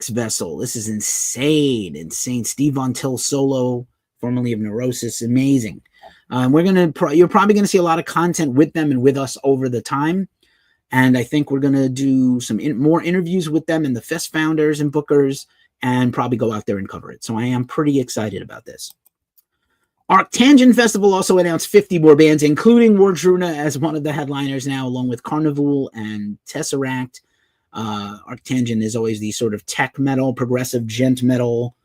Vessel. This is insane. Steve Von Till solo, formerly of Neurosis, amazing. You're probably gonna see a lot of content with them and with us over the time. And I think we're gonna do some more interviews with them and the fest founders and bookers, and probably go out there and cover it. So I am pretty excited about this. Arctangent Festival also announced 50 more bands, including Wardruna as one of the headliners now, along with Carnival and Tesseract. Arctangent is always the sort of tech metal, progressive gent metal,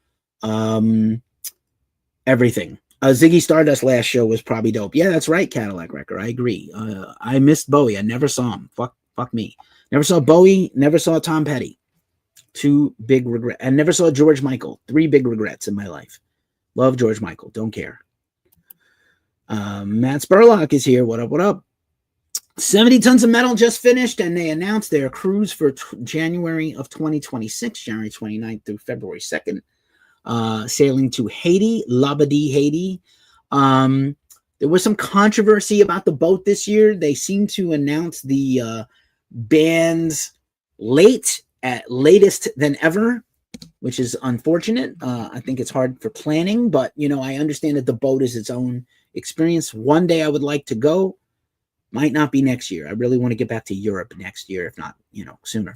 everything. Ziggy Stardust last show was probably dope. Yeah, that's right, Cadillac Wrecker. I agree. I missed Bowie. I never saw him. Fuck me. Never saw Bowie. Never saw Tom Petty. 2 big regrets. And never saw George Michael. 3 big regrets in my life. Love George Michael. Don't care. Matt Spurlock is here. What up, what up? 70 Tons of Metal just finished, and they announced their cruise for January of 2026, January 29th through February 2nd. Sailing to Haiti, Labadee, Haiti. There was some controversy about the boat this year. They seem to announce the bands latest than ever, which is unfortunate. I think it's hard for planning, but you know, I understand that the boat is its own experience. One day I would like to go. Might not be next year. I really want to get back to Europe next year, if not, you know, sooner.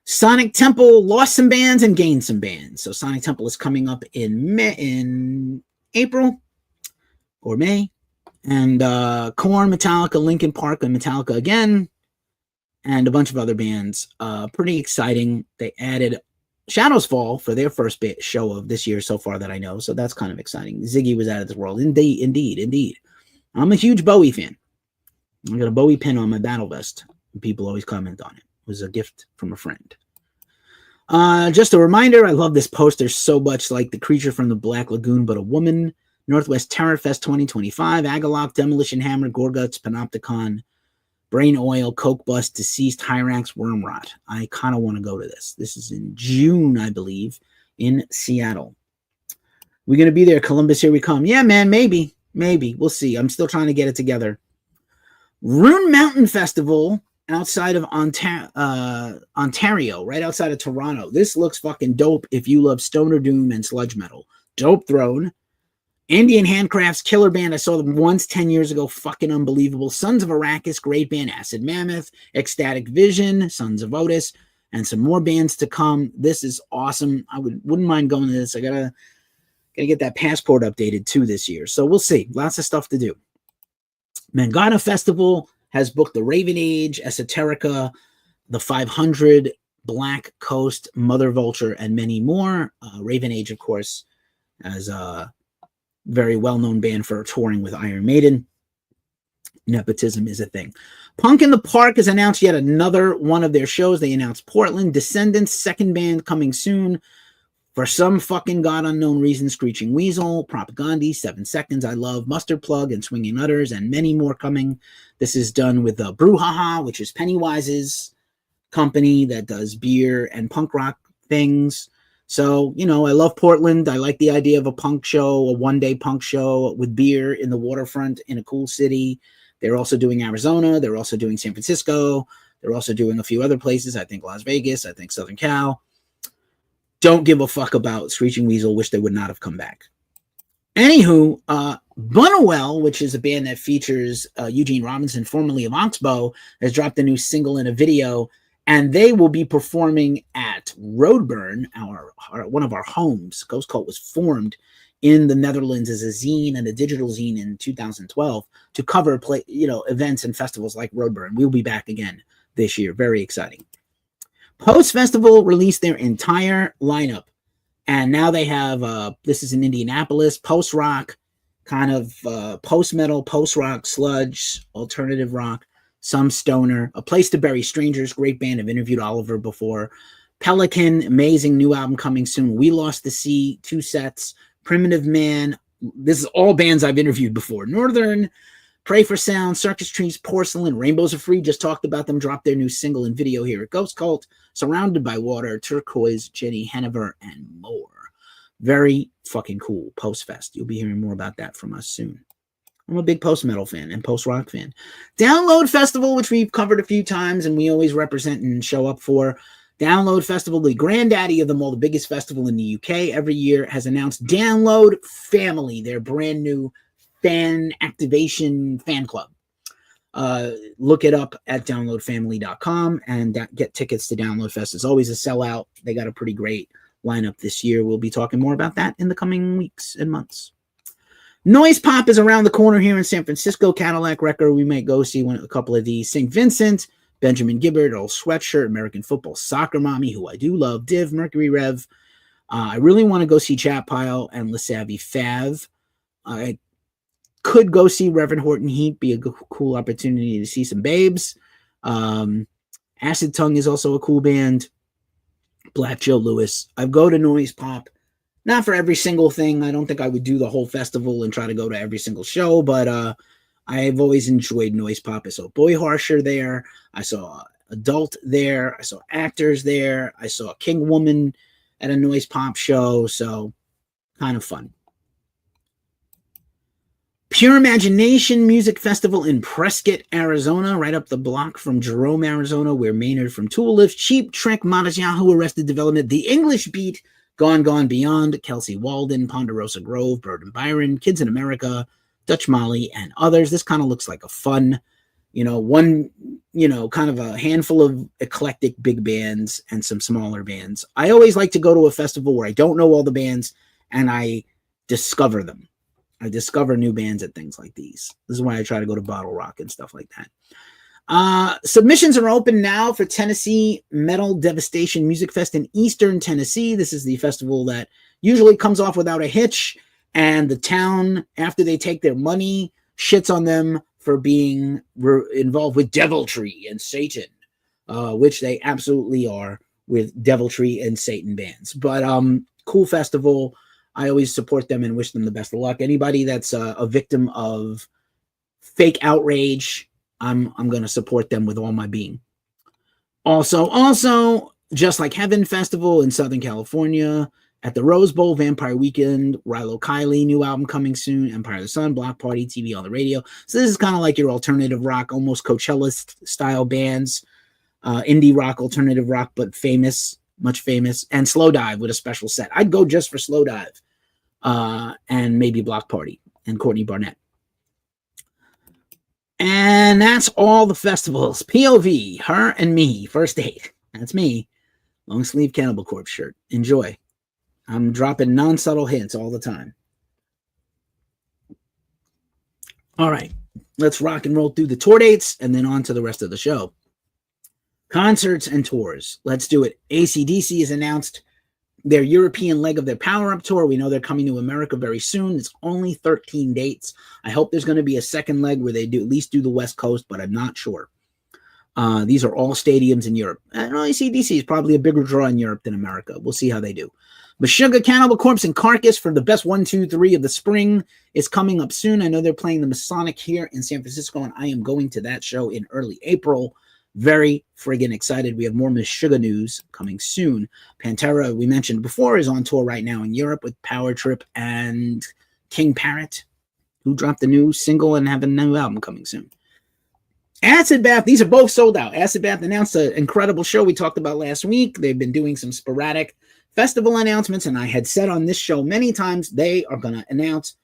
Sonic Temple lost some bands and gained some bands. So Sonic Temple is coming up in April or May. And Korn, Metallica, Linkin Park, and Metallica again. And a bunch of other bands. Pretty exciting. They added Shadows Fall for their first show of this year so far that I know. So that's kind of exciting. Ziggy was out of this world. Indeed. I'm a huge Bowie fan. I got a Bowie pin on my battle vest. People always comment on it. It was a gift from a friend. Just a reminder, I love this poster so much, like the creature from the Black Lagoon, but a woman. Northwest Terror Fest 2025, Agalock, Demolition Hammer, Gorguts, Panopticon, Brain Oil, Coke Bust, Deceased, Hyrax, Wormrot. I kind of want to go to this. This is in June, I believe, in Seattle. We're going to be there. Columbus, here we come. Yeah, man, maybe. We'll see. I'm still trying to get it together. Rune Mountain Festival outside of Ontario, right outside of Toronto. This looks fucking dope if you love stoner doom and sludge metal. Dope Throne, Indian Handcrafts, killer band. I saw them once 10 years ago. Fucking unbelievable. Sons of Arrakis, great band. Acid Mammoth, Ecstatic Vision, Sons of Otis, and some more bands to come. This is awesome. I wouldn't mind going to this. I gotta get that passport updated too this year. So we'll see. Lots of stuff to do. Mangana Festival has booked the Raven Age, Esoterica, the 500, Black Coast, Mother Vulture, and many more. Raven Age, of course, as a very well-known band for touring with Iron Maiden. Nepotism is a thing. Punk in the Park has announced yet another one of their shows. They announced Portland. Descendants, second band coming soon. For some fucking god unknown reason, Screeching Weasel, Propaganda, 7 Seconds, I Love, Mustard Plug, and Swinging Utters, and many more coming. This is done with Brouhaha, which is Pennywise's company that does beer and punk rock things. So, you know, I love Portland. I like the idea of a punk show, a one-day punk show with beer in the waterfront in a cool city. They're also doing Arizona. They're also doing San Francisco. They're also doing a few other places. I think Las Vegas. I think Southern Cal. Don't give a fuck about Screeching Weasel. Wish they would not have come back. Anywho, Bunnawell, which is a band that features Eugene Robinson, formerly of Oxbow, has dropped a new single and a video, and they will be performing at Roadburn, one of our homes. Ghost Cult was formed in the Netherlands as a zine and a digital zine in 2012 to cover events and festivals like Roadburn. We'll be back again this year. Very exciting. Post Festival released their entire lineup, and now they have this is in Indianapolis, post rock, kind of post metal, post rock, sludge, alternative rock, some stoner. A Place to Bury Strangers, great band. I've interviewed Oliver before. Pelican, amazing new album coming soon. We Lost the Sea, 2 sets. Primitive Man, this is all bands I've interviewed before. Northern, Pray for Sound, Circus Trees, Porcelain, Rainbows Are Free, just talked about them, dropped their new single and video here at Ghost Cult, Surrounded by Water, Turquoise, Jenny Henniver, and more. Very fucking cool. Post-Fest. You'll be hearing more about that from us soon. I'm a big post-metal fan and post-rock fan. Download Festival, which we've covered a few times and we always represent and show up for. Download Festival, the granddaddy of them all, the biggest festival in the UK every year, has announced Download Family, their brand new fan activation fan club. Look it up at downloadfamily.com and get tickets to Download Fest. It's always a sellout. They got a pretty great lineup this year. We'll be talking more about that in the coming weeks and months. Noise Pop is around the corner here in San Francisco. Cadillac Record, we might go see a couple of these. St. Vincent, Benjamin Gibbard, Old Sweatshirt, American Football Soccer Mommy, who I do love, Div, Mercury Rev. I really want to go see Chat Pile and LeSavvy Fav. I could go see Reverend Horton Heat, be a cool opportunity to see some babes. Acid Tongue is also a cool band. Black Joe Lewis. I go to Noise Pop, not for every single thing. I don't think I would do the whole festival and try to go to every single show, but I've always enjoyed Noise Pop. I saw Boy Harsher there. I saw Adult there. I saw Actors there. I saw King Woman at a Noise Pop show, so kind of fun. Pure Imagination Music Festival in Prescott, Arizona, right up the block from Jerome, Arizona, where Maynard from Tool lives. Cheap Trick, Modest Yahoo, Arrested Development, The English Beat, Gone Gone Beyond, Kelsey Walden, Ponderosa Grove, Bird and Byron, Kids in America, Dutch Molly, and others. This kind of looks like a fun, kind of a handful of eclectic big bands and some smaller bands. I always like to go to a festival where I don't know all the bands and I discover them. I discover new bands at things like these. This is why I try to go to Bottle Rock and stuff like that. Submissions are open now for Tennessee Metal Devastation Music Fest in Eastern Tennessee. This is the festival that usually comes off without a hitch, and the town, after they take their money, shits on them for being involved with deviltry and Satan, which they absolutely are with deviltry and Satan bands. But cool festival. I always support them and wish them the best of luck. Anybody that's a victim of fake outrage, I'm going to support them with all my being. Also, Just Like Heaven Festival in Southern California. At the Rose Bowl, Vampire Weekend, Rilo Kiley, new album coming soon, Empire of the Sun, Block Party, TV on the Radio. So this is kind of like your alternative rock, almost Coachella-style bands. Indie rock, alternative rock, but famous, much famous. And Slow Dive with a special set. I'd go just for Slow Dive. And maybe Block Party and Courtney Barnett. And that's all the festivals. POV, Her and Me, First Date. That's me. Long sleeve Cannibal Corpse shirt. Enjoy. I'm dropping non-subtle hints all the time. All right. Let's rock and roll through the tour dates and then on to the rest of the show. Concerts and tours. Let's do it. AC/DC has announced their European leg of their Power Up Tour. We know they're coming to America very soon. It's only 13 dates. I hope there's going to be a second leg where they do at least do the West Coast, but I'm not sure. These are all stadiums in Europe. I know AC/DC is probably a bigger draw in Europe than America. We'll see how they do. Meshuggah, Cannibal Corpse, and Carcass for the best 1, 2, 3 of the spring is coming up soon. I know they're playing the Masonic here in San Francisco, and I am going to that show in early April. Very friggin' excited. We have more Meshuggah news coming soon. Pantera, we mentioned before, is on tour right now in Europe with Power Trip and King Parrot, who dropped a new single and have a new album coming soon. Acid Bath, these are both sold out. Acid Bath announced an incredible show we talked about last week. They've been doing some sporadic festival announcements, and I had said on this show many times they are going to announce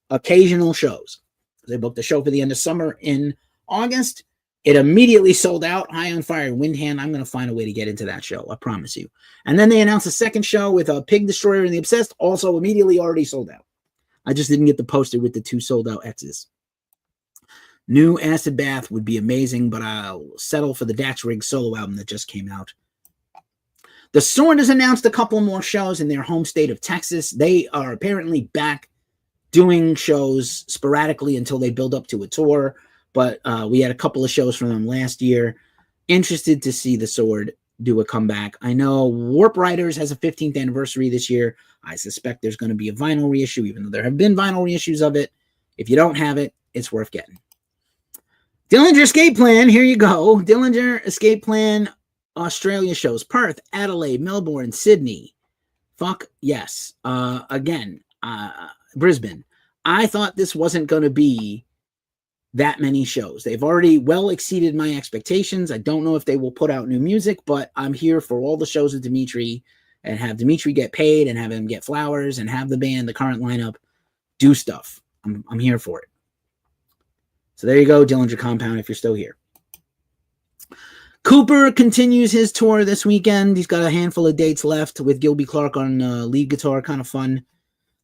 occasional shows. They booked a show for the end of summer in August. It immediately sold out. High on Fire, Windhand. I'm going to find a way to get into that show. I promise you. And then they announced a second show with Pig Destroyer and the Obsessed, also immediately already sold out. I just didn't get the poster with the 2 sold out X's. New Acid Bath would be amazing, but I'll settle for the Dax Riggs solo album that just came out. The Sword has announced a couple more shows in their home state of Texas. They are apparently back doing shows sporadically until they build up to a tour. But we had a couple of shows from them last year. Interested to see the Sword do a comeback. I know Warp Riders has a 15th anniversary this year. I suspect there's going to be a vinyl reissue, even though there have been vinyl reissues of it. If you don't have it, it's worth getting. Dillinger Escape Plan, here you go. Dillinger Escape Plan, Australia shows. Perth, Adelaide, Melbourne, Sydney. Fuck yes. Brisbane. I thought this wasn't going to be that many shows. They've already well exceeded my expectations. I don't know if they will put out new music, but I'm here for all the shows with Dimitri and have Dimitri get paid and have him get flowers and have the band, the current lineup, do stuff. I'm here for it. So there you go, Dillinger Compound, if you're still here. Cooper continues his tour this weekend. He's got a handful of dates left with Gilby Clarke on lead guitar, kind of fun.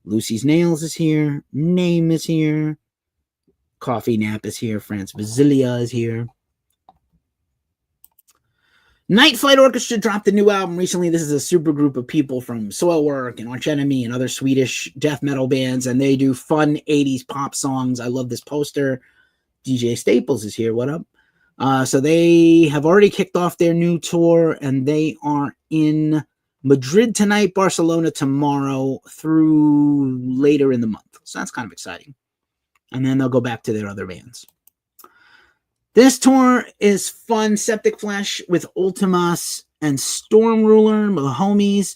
Lucy's Nails is here. Name is here. Coffee Nap is here. France Basilia is here. Night Flight Orchestra dropped a new album recently. This is a super group of people from Soilwork and Arch Enemy and other Swedish death metal bands, and they do fun 80s pop songs. I love this poster. DJ Staples is here. What up? So they have already kicked off their new tour, and they are in Madrid tonight, Barcelona tomorrow, through later in the month. So that's kind of exciting. And then they'll go back to their other bands. This tour is fun. Septic Flesh with Ultimas and Storm Ruler, the homies.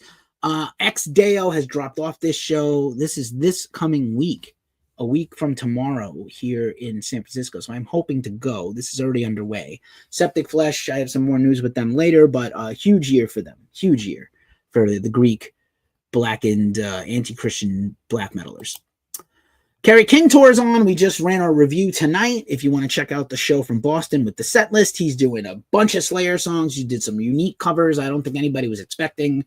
Ex Deo has dropped off this show. This is this coming week. A week from tomorrow here in San Francisco. So I'm hoping to go. This is already underway. Septic Flesh, I have some more news with them later, but a huge year for them. Huge year for the Greek blackened anti-Christian black metalers. Kerry King tours on. We just ran our review tonight. If you want to check out the show from Boston with the set list, he's doing a bunch of Slayer songs. He did some unique covers I don't think anybody was expecting.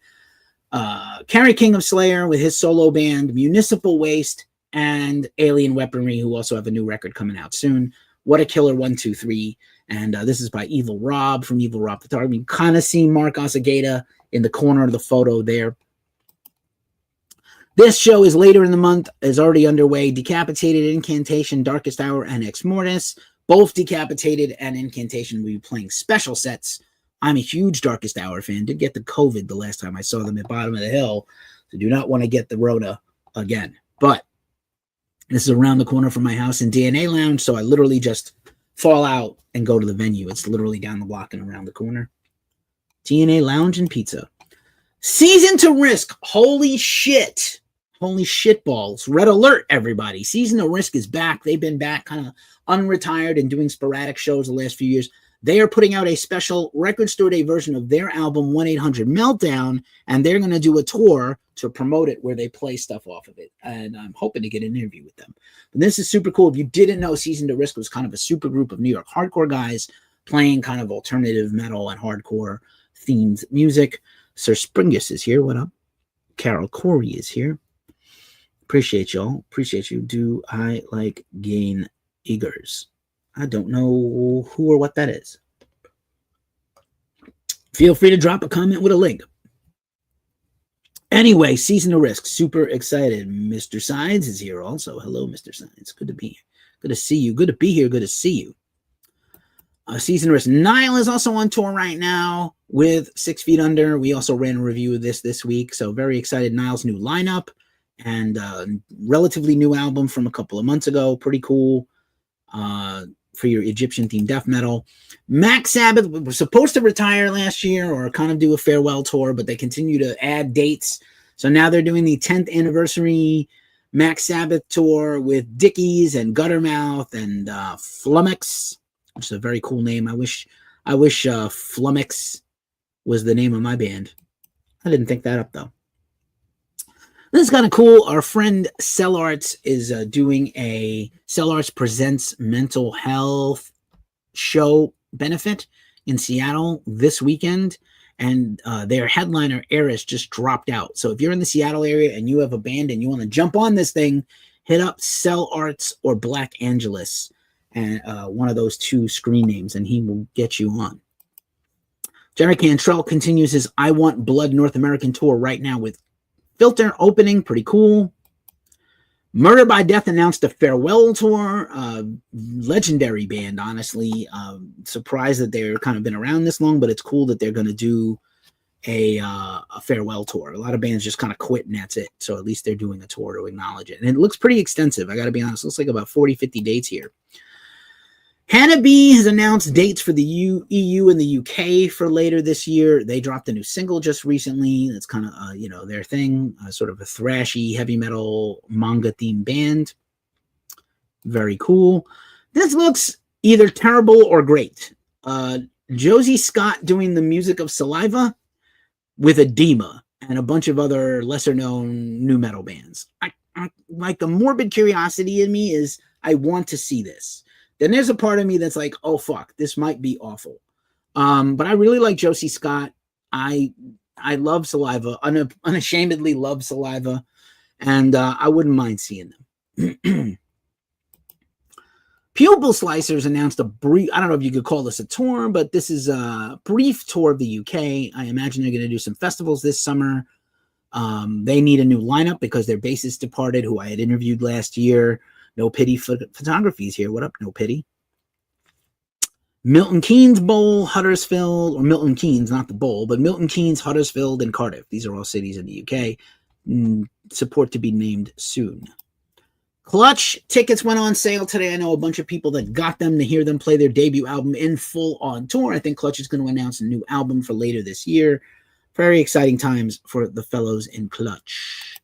Kerry King of Slayer with his solo band, Municipal Waste, and Alien Weaponry, who also have a new record coming out soon. What a Killer 1, 2, 3. And this is by Evil Rob from Evil Rob Photography. You kind of see Mark Osagata in the corner of the photo there. This show is later in the month, is already underway. Decapitated, Incantation, Darkest Hour, and Ex Mortis. Both Decapitated and Incantation will be playing special sets. I'm a huge Darkest Hour fan. Did get the COVID the last time I saw them at Bottom of the Hill. So do not want to get the Rona again. But this is around the corner from my house in DNA Lounge, so I literally just fall out and go to the venue. It's literally down the block and around the corner. DNA Lounge and Pizza. Season to Risk. Holy shit. Holy shit balls. Red alert, everybody. Season to Risk is back. They've been back kind of unretired and doing sporadic shows the last few years. They are putting out a special record store day version of their album 1-800 Meltdown, and they're going to do a tour to promote it where they play stuff off of it. And I'm hoping to get an interview with them. But this is super cool. If you didn't know, Season to Risk was kind of a super group of New York hardcore guys playing kind of alternative metal and hardcore themed music. Sir Springus is here. What up? Carol Corey is here. Appreciate y'all. Appreciate you. Do I like Gain Eagers? I don't know who or what that is. Feel free to drop a comment with a link. Anyway, Season of Risk. Super excited. Mr. Sides is here also. Hello, Mr. Sides. Good to be here. Good to see you. Good to be here. Good to see you. Season of Risk. Nile is also on tour right now with 6 Feet Under. We also ran a review of this week, so very excited. Nile's new lineup and relatively new album from a couple of months ago. Pretty cool for your Egyptian-themed death metal. Max Sabbath was supposed to retire last year or kind of do a farewell tour, but they continue to add dates. So now they're doing the 10th anniversary Max Sabbath tour with Dickies and Guttermouth and Flummox, which is a very cool name. I wish Flummox was the name of my band. I didn't think that up, though. This is kind of cool. Our friend Cell Arts is doing a Cell Arts Presents Mental Health show benefit in Seattle this weekend, and their headliner Eris just dropped out. So if you're in the Seattle area and you have a band and you want to jump on this thing, hit up Cell Arts or Black Angelus, and one of those two screen names, and he will get you on. Jerry Cantrell continues his I Want Blood North American tour right now with Filter opening. Pretty cool. Murder by Death announced a farewell tour. Legendary band, honestly. Surprised that they're kind of been around this long, but it's cool that they're going to do a farewell tour. A lot of bands just kind of quit and that's it. So at least they're doing a tour to acknowledge it. And it looks pretty extensive. I got to be honest. It looks like about 40, 50 dates here. Hannah B has announced dates for the EU and the UK for later this year. They dropped a new single just recently. That's kind of, their thing, sort of a thrashy heavy metal manga themed band. Very cool. This looks either terrible or great. Josie Scott doing the music of Saliva with Edema and a bunch of other lesser known new metal bands. I like, the morbid curiosity in me is I want to see this. Then there's a part of me that's like, oh, fuck, this might be awful. But I really like Josie Scott. I love Saliva, unashamedly love Saliva, and I wouldn't mind seeing them. Pupil Slicers announced a brief, I don't know if you could call this a tour, but this is a brief tour of the UK. I imagine they're going to do some festivals this summer. They need a new lineup because their bassist departed, who I had interviewed last year. No Pity Photography's here. What up, No Pity? Milton Keynes Bowl, Huddersfield, or Milton Keynes, not the bowl, but Milton Keynes, Huddersfield, and Cardiff. These are all cities in the UK. Support to be named soon. Clutch tickets went on sale today. I know a bunch of people that got them to hear them play their debut album in full on tour. I think Clutch is going to announce a new album for later this year. Very exciting times for the fellows in Clutch.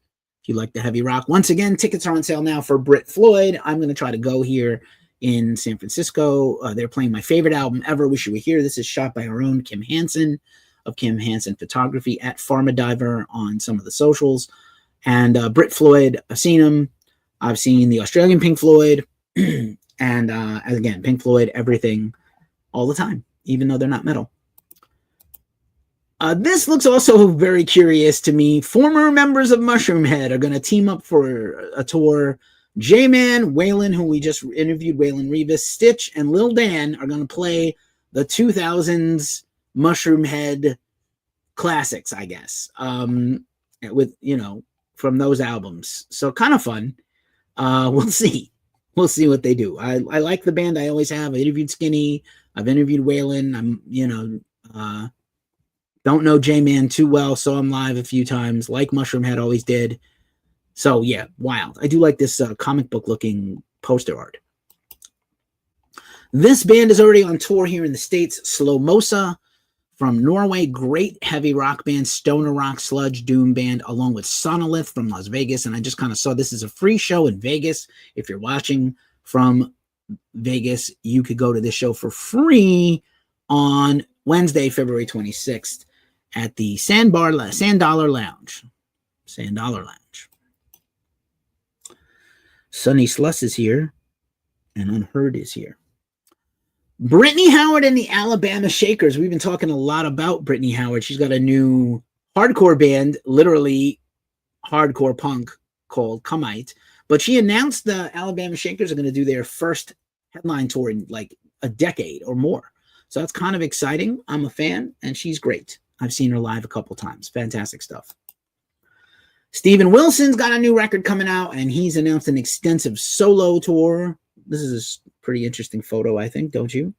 If you like the heavy rock, once again, tickets are on sale now for Brit Floyd. I'm going to try to go here in San Francisco. They're playing my favorite album ever, Wish You Were Here. This is shot by our own Kim Hansen of Kim Hansen Photography at Pharmadiver on some of the socials. And Brit Floyd, I've seen him. I've seen the Australian Pink Floyd. And again, Pink Floyd, everything, all the time, even though they're not metal. This looks also very curious to me. Former members of Mushroomhead are going to team up for a tour. J-Man, Waylon, who we just interviewed, Waylon Revis, Stitch, and Lil Dan are going to play the 2000s Mushroomhead classics, I guess, with, from those albums. So kind of fun. We'll see. We'll see what they do. I like the band. I always have. I interviewed Skinny. I've interviewed Waylon. Don't know J-Man too well, saw him live a few times, like Mushroomhead always did. So, yeah, wild. I do like this comic book-looking poster art. This band is already on tour here in the States. Slomosa from Norway, great heavy rock band, stoner rock, sludge, doom band, along with Sonolith from Las Vegas. And I just kind of saw this is a free show in Vegas. If you're watching from Vegas, you could go to this show for free on Wednesday, February 26th. At the Sand-Dollar Lounge. Sand-Dollar Lounge. Sonny Sluss is here. And Unheard is here. Brittany Howard and the Alabama Shakers. We've been talking a lot about Brittany Howard. She's got a new hardcore band, literally hardcore punk, called Comite. But she announced the Alabama Shakers are going to do their first headline tour in like a decade or more. So that's kind of exciting. I'm a fan, and she's great. I've seen her live a couple times. Fantastic stuff. Steven Wilson's got a new record coming out, and he's announced an extensive solo tour. This is a pretty interesting photo, I think, don't you?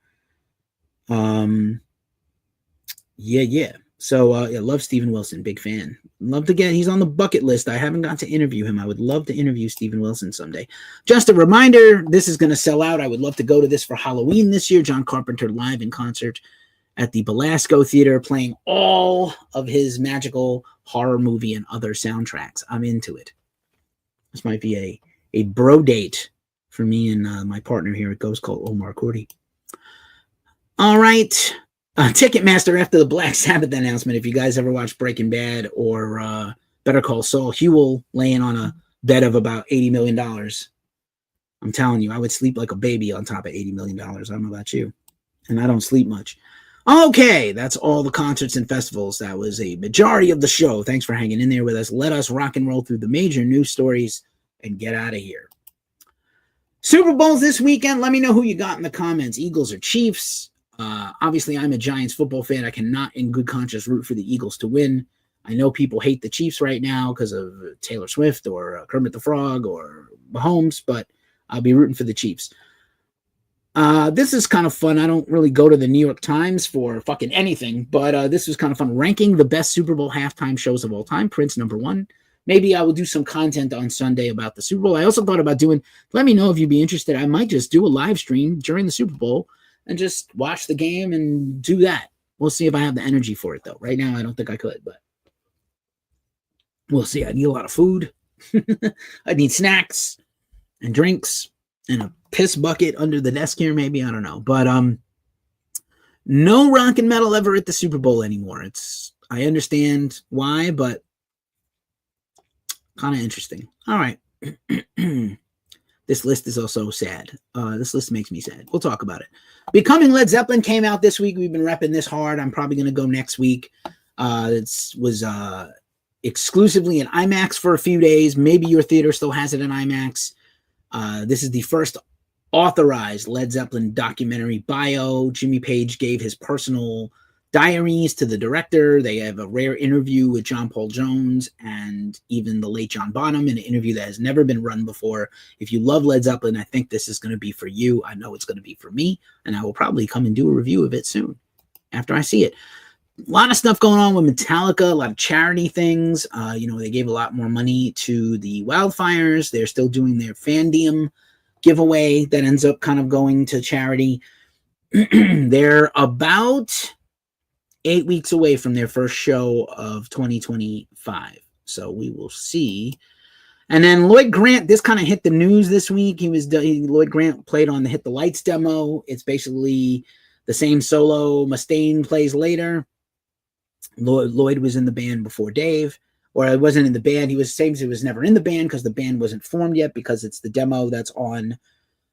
Yeah. So, I love Steven Wilson, big fan. Love to get, he's on the bucket list. I haven't got to interview him. I would love to interview Steven Wilson someday. Just a reminder, this is going to sell out. I would love to go to this for Halloween this year. John Carpenter live in concert at the Belasco Theater, playing all of his magical horror movie and other soundtracks. I'm into it. This might be a bro date for me and my partner here at Ghost Cult, Omar Cordy. All right. Ticketmaster, after the Black Sabbath announcement, if you guys ever watched Breaking Bad or Better Call Saul, Huel laying on a bed of about $80 million. I'm telling you, I would sleep like a baby on top of $80 million. I don't know about you. And I don't sleep much. Okay, that's all the concerts and festivals. That was a majority of the show. Thanks for hanging in there with us. Let us rock and roll through the major news stories and get out of here. Super Bowls this weekend. Let me know who you got in the comments. Eagles or Chiefs? Obviously, I'm a Giants football fan. I cannot in good conscience root for the Eagles to win. I know people hate the Chiefs right now because of Taylor Swift or Kermit the Frog or Mahomes, but I'll be rooting for the Chiefs. This is kind of fun. I don't really go to the New York Times for fucking anything, but this was kind of fun. Ranking the best Super Bowl halftime shows of all time. Prince, number 1. Maybe I will do some content on Sunday about the Super Bowl. I also thought about doing, let me know if you'd be interested. I might just do a live stream during the Super Bowl and just watch the game and do that. We'll see if I have the energy for it, though. Right now, I don't think I could, but we'll see. I need a lot of food. I need snacks and drinks and a piss bucket under the desk here, maybe. I don't know. But no rock and metal ever at the Super Bowl anymore. I understand why, but kind of interesting. All right. This list is also sad. This list makes me sad. We'll talk about it. Becoming Led Zeppelin came out this week. We've been repping this hard. I'm probably going to go next week. It was exclusively in IMAX for a few days. Maybe your theater still has it in IMAX. This is the first authorized Led Zeppelin documentary bio. Jimmy Page gave his personal diaries to the director. They have a rare interview with John Paul Jones and even the late John Bonham, in an interview that has never been run before. If you love Led Zeppelin, I think this is going to be for you. I know it's going to be for me, and I will probably come and do a review of it soon after I see it. A lot of stuff going on with Metallica, a lot of charity things. They gave a lot more money to the wildfires. They're still doing their Fandium giveaway that ends up kind of going to charity. They're about 8 weeks away from their first show of 2025. So we will see. And then Lloyd Grant, this kind of hit the news this week. Lloyd Grant played on the Hit the Lights demo. It's basically the same solo Mustaine plays later. Lloyd was in the band before Dave, or I wasn't in the band. He was never in the band because the band wasn't formed yet, because it's the demo that's on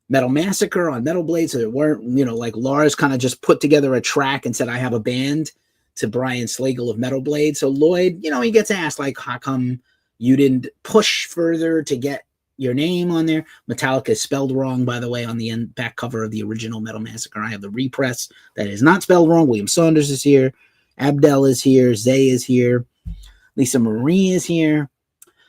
Metal Massacre on Metal Blade. So it weren't, like Lars kind of just put together a track and said, I have a band, to Brian Slagle of Metal Blade. So Lloyd, he gets asked, like, how come you didn't push further to get your name on there? Metallica is spelled wrong, by the way, on the back cover of the original Metal Massacre. I have the repress that is not spelled wrong. William Saunders is here. Abdel is here. Zay is here. Lisa Marie is here.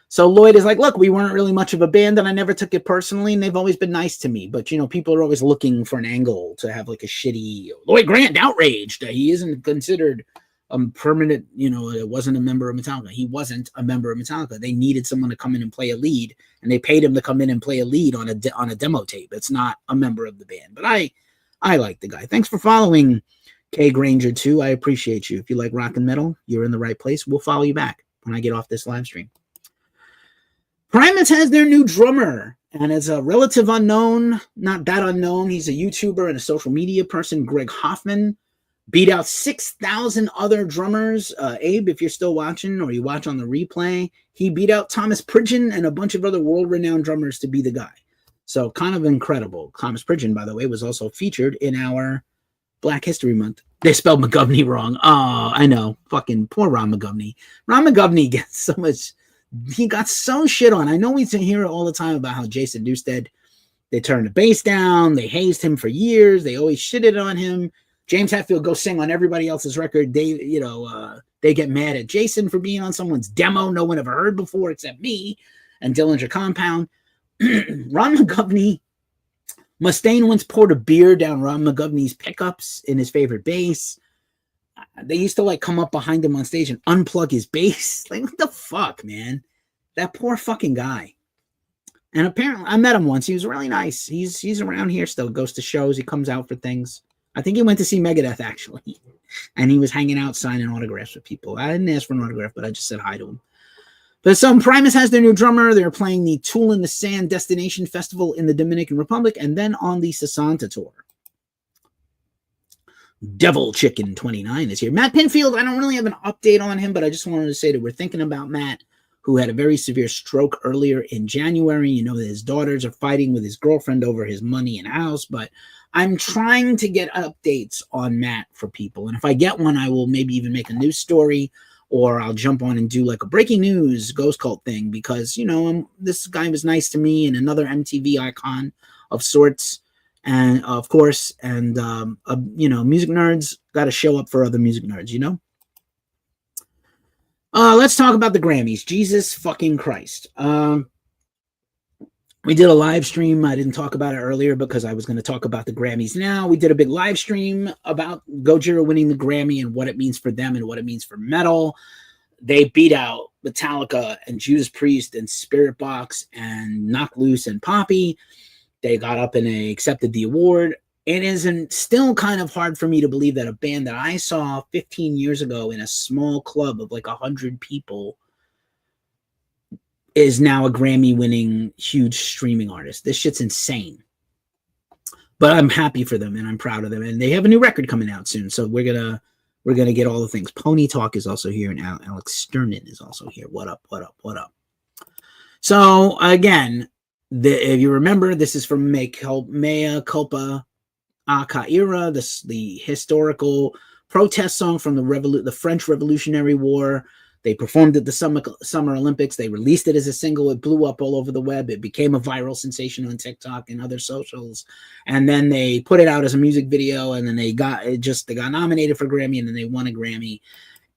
So Lloyd is like, look, we weren't really much of a band, and I never took it personally, and they've always been nice to me. But, people are always looking for an angle to have like a shitty Lloyd Grant outraged. He isn't considered a permanent, it wasn't a member of Metallica. He wasn't a member of Metallica. They needed someone to come in and play a lead, and they paid him to come in and play a lead on a demo tape. It's not a member of the band. But I like the guy. Thanks for following, K Granger 2. I appreciate you. If you like rock and metal, you're in the right place. We'll follow you back when I get off this live stream. Primus has their new drummer, and it's a relative unknown, not that unknown. He's a YouTuber and a social media person. Greg Hoffman beat out 6,000 other drummers. Abe, if you're still watching or you watch on the replay, he beat out Thomas Pridgen and a bunch of other world-renowned drummers to be the guy. So kind of incredible. Thomas Pridgen, by the way, was also featured in our Black History Month. They spelled McGovney wrong. Oh, I know. Fucking poor Ron McGovney. Ron McGovney gets so much... He got so shit on. I know we hear it all the time about how Jason Newsted They turned the bass down. They hazed him for years. They always shitted on him. James Hetfield goes sing on everybody else's record. They get mad at Jason for being on someone's demo no one ever heard before except me and Dillinger Compound. Ron McGovney, Mustaine once poured a beer down Ron McGovney's pickups in his favorite bass. They used to like come up behind him on stage and unplug his bass. Like, what the fuck, man? That poor fucking guy. And apparently, I met him once. He was really nice. He's around here still. Goes to shows. He comes out for things. I think he went to see Megadeth, actually. And he was hanging out, signing autographs with people. I didn't ask for an autograph, but I just said hi to him. But so Primus has their new drummer. They're playing the Tool in the Sand Destination Festival in the Dominican Republic and then on the Sasanta tour. Devil Chicken 29 is here. Matt Pinfield, I don't really have an update on him, but I just wanted to say that we're thinking about Matt, who had a very severe stroke earlier in January. You know that his daughters are fighting with his girlfriend over his money and house, but I'm trying to get updates on Matt for people. And if I get one, I will maybe even make a news story, or I'll jump on and do like a breaking news ghost cult thing because, you know, this guy was nice to me and another MTV icon of sorts. And of course, and, music nerds got to show up for other music nerds, you know? Let's talk about the Grammys. Jesus fucking Christ. We did a live stream. I didn't talk about it earlier because I was going to talk about the Grammys now. We did a big live stream about Gojira winning the Grammy and what it means for them and what it means for metal. They beat out Metallica and Judas Priest and Spirit Box and Knock Loose and Poppy. They got up and they accepted the award. It isn't still kind of hard for me to believe that a band that I saw 15 years ago in a small club of like 100 people is now a Grammy-winning huge streaming artist. This shit's insane. But I'm happy for them and I'm proud of them. And they have a new record coming out soon. So we're gonna get all the things. Pony Talk is also here, and Alex Sternin is also here. What up? So again, if you remember, this is from Mea Culpa a Caira, the historical protest song from the French Revolutionary War. They performed at the Summer Olympics. They released it as a single. It blew up all over the web. It became a viral sensation on TikTok and other socials. And then they put it out as a music video, and then they got nominated for Grammy, and then they won a Grammy.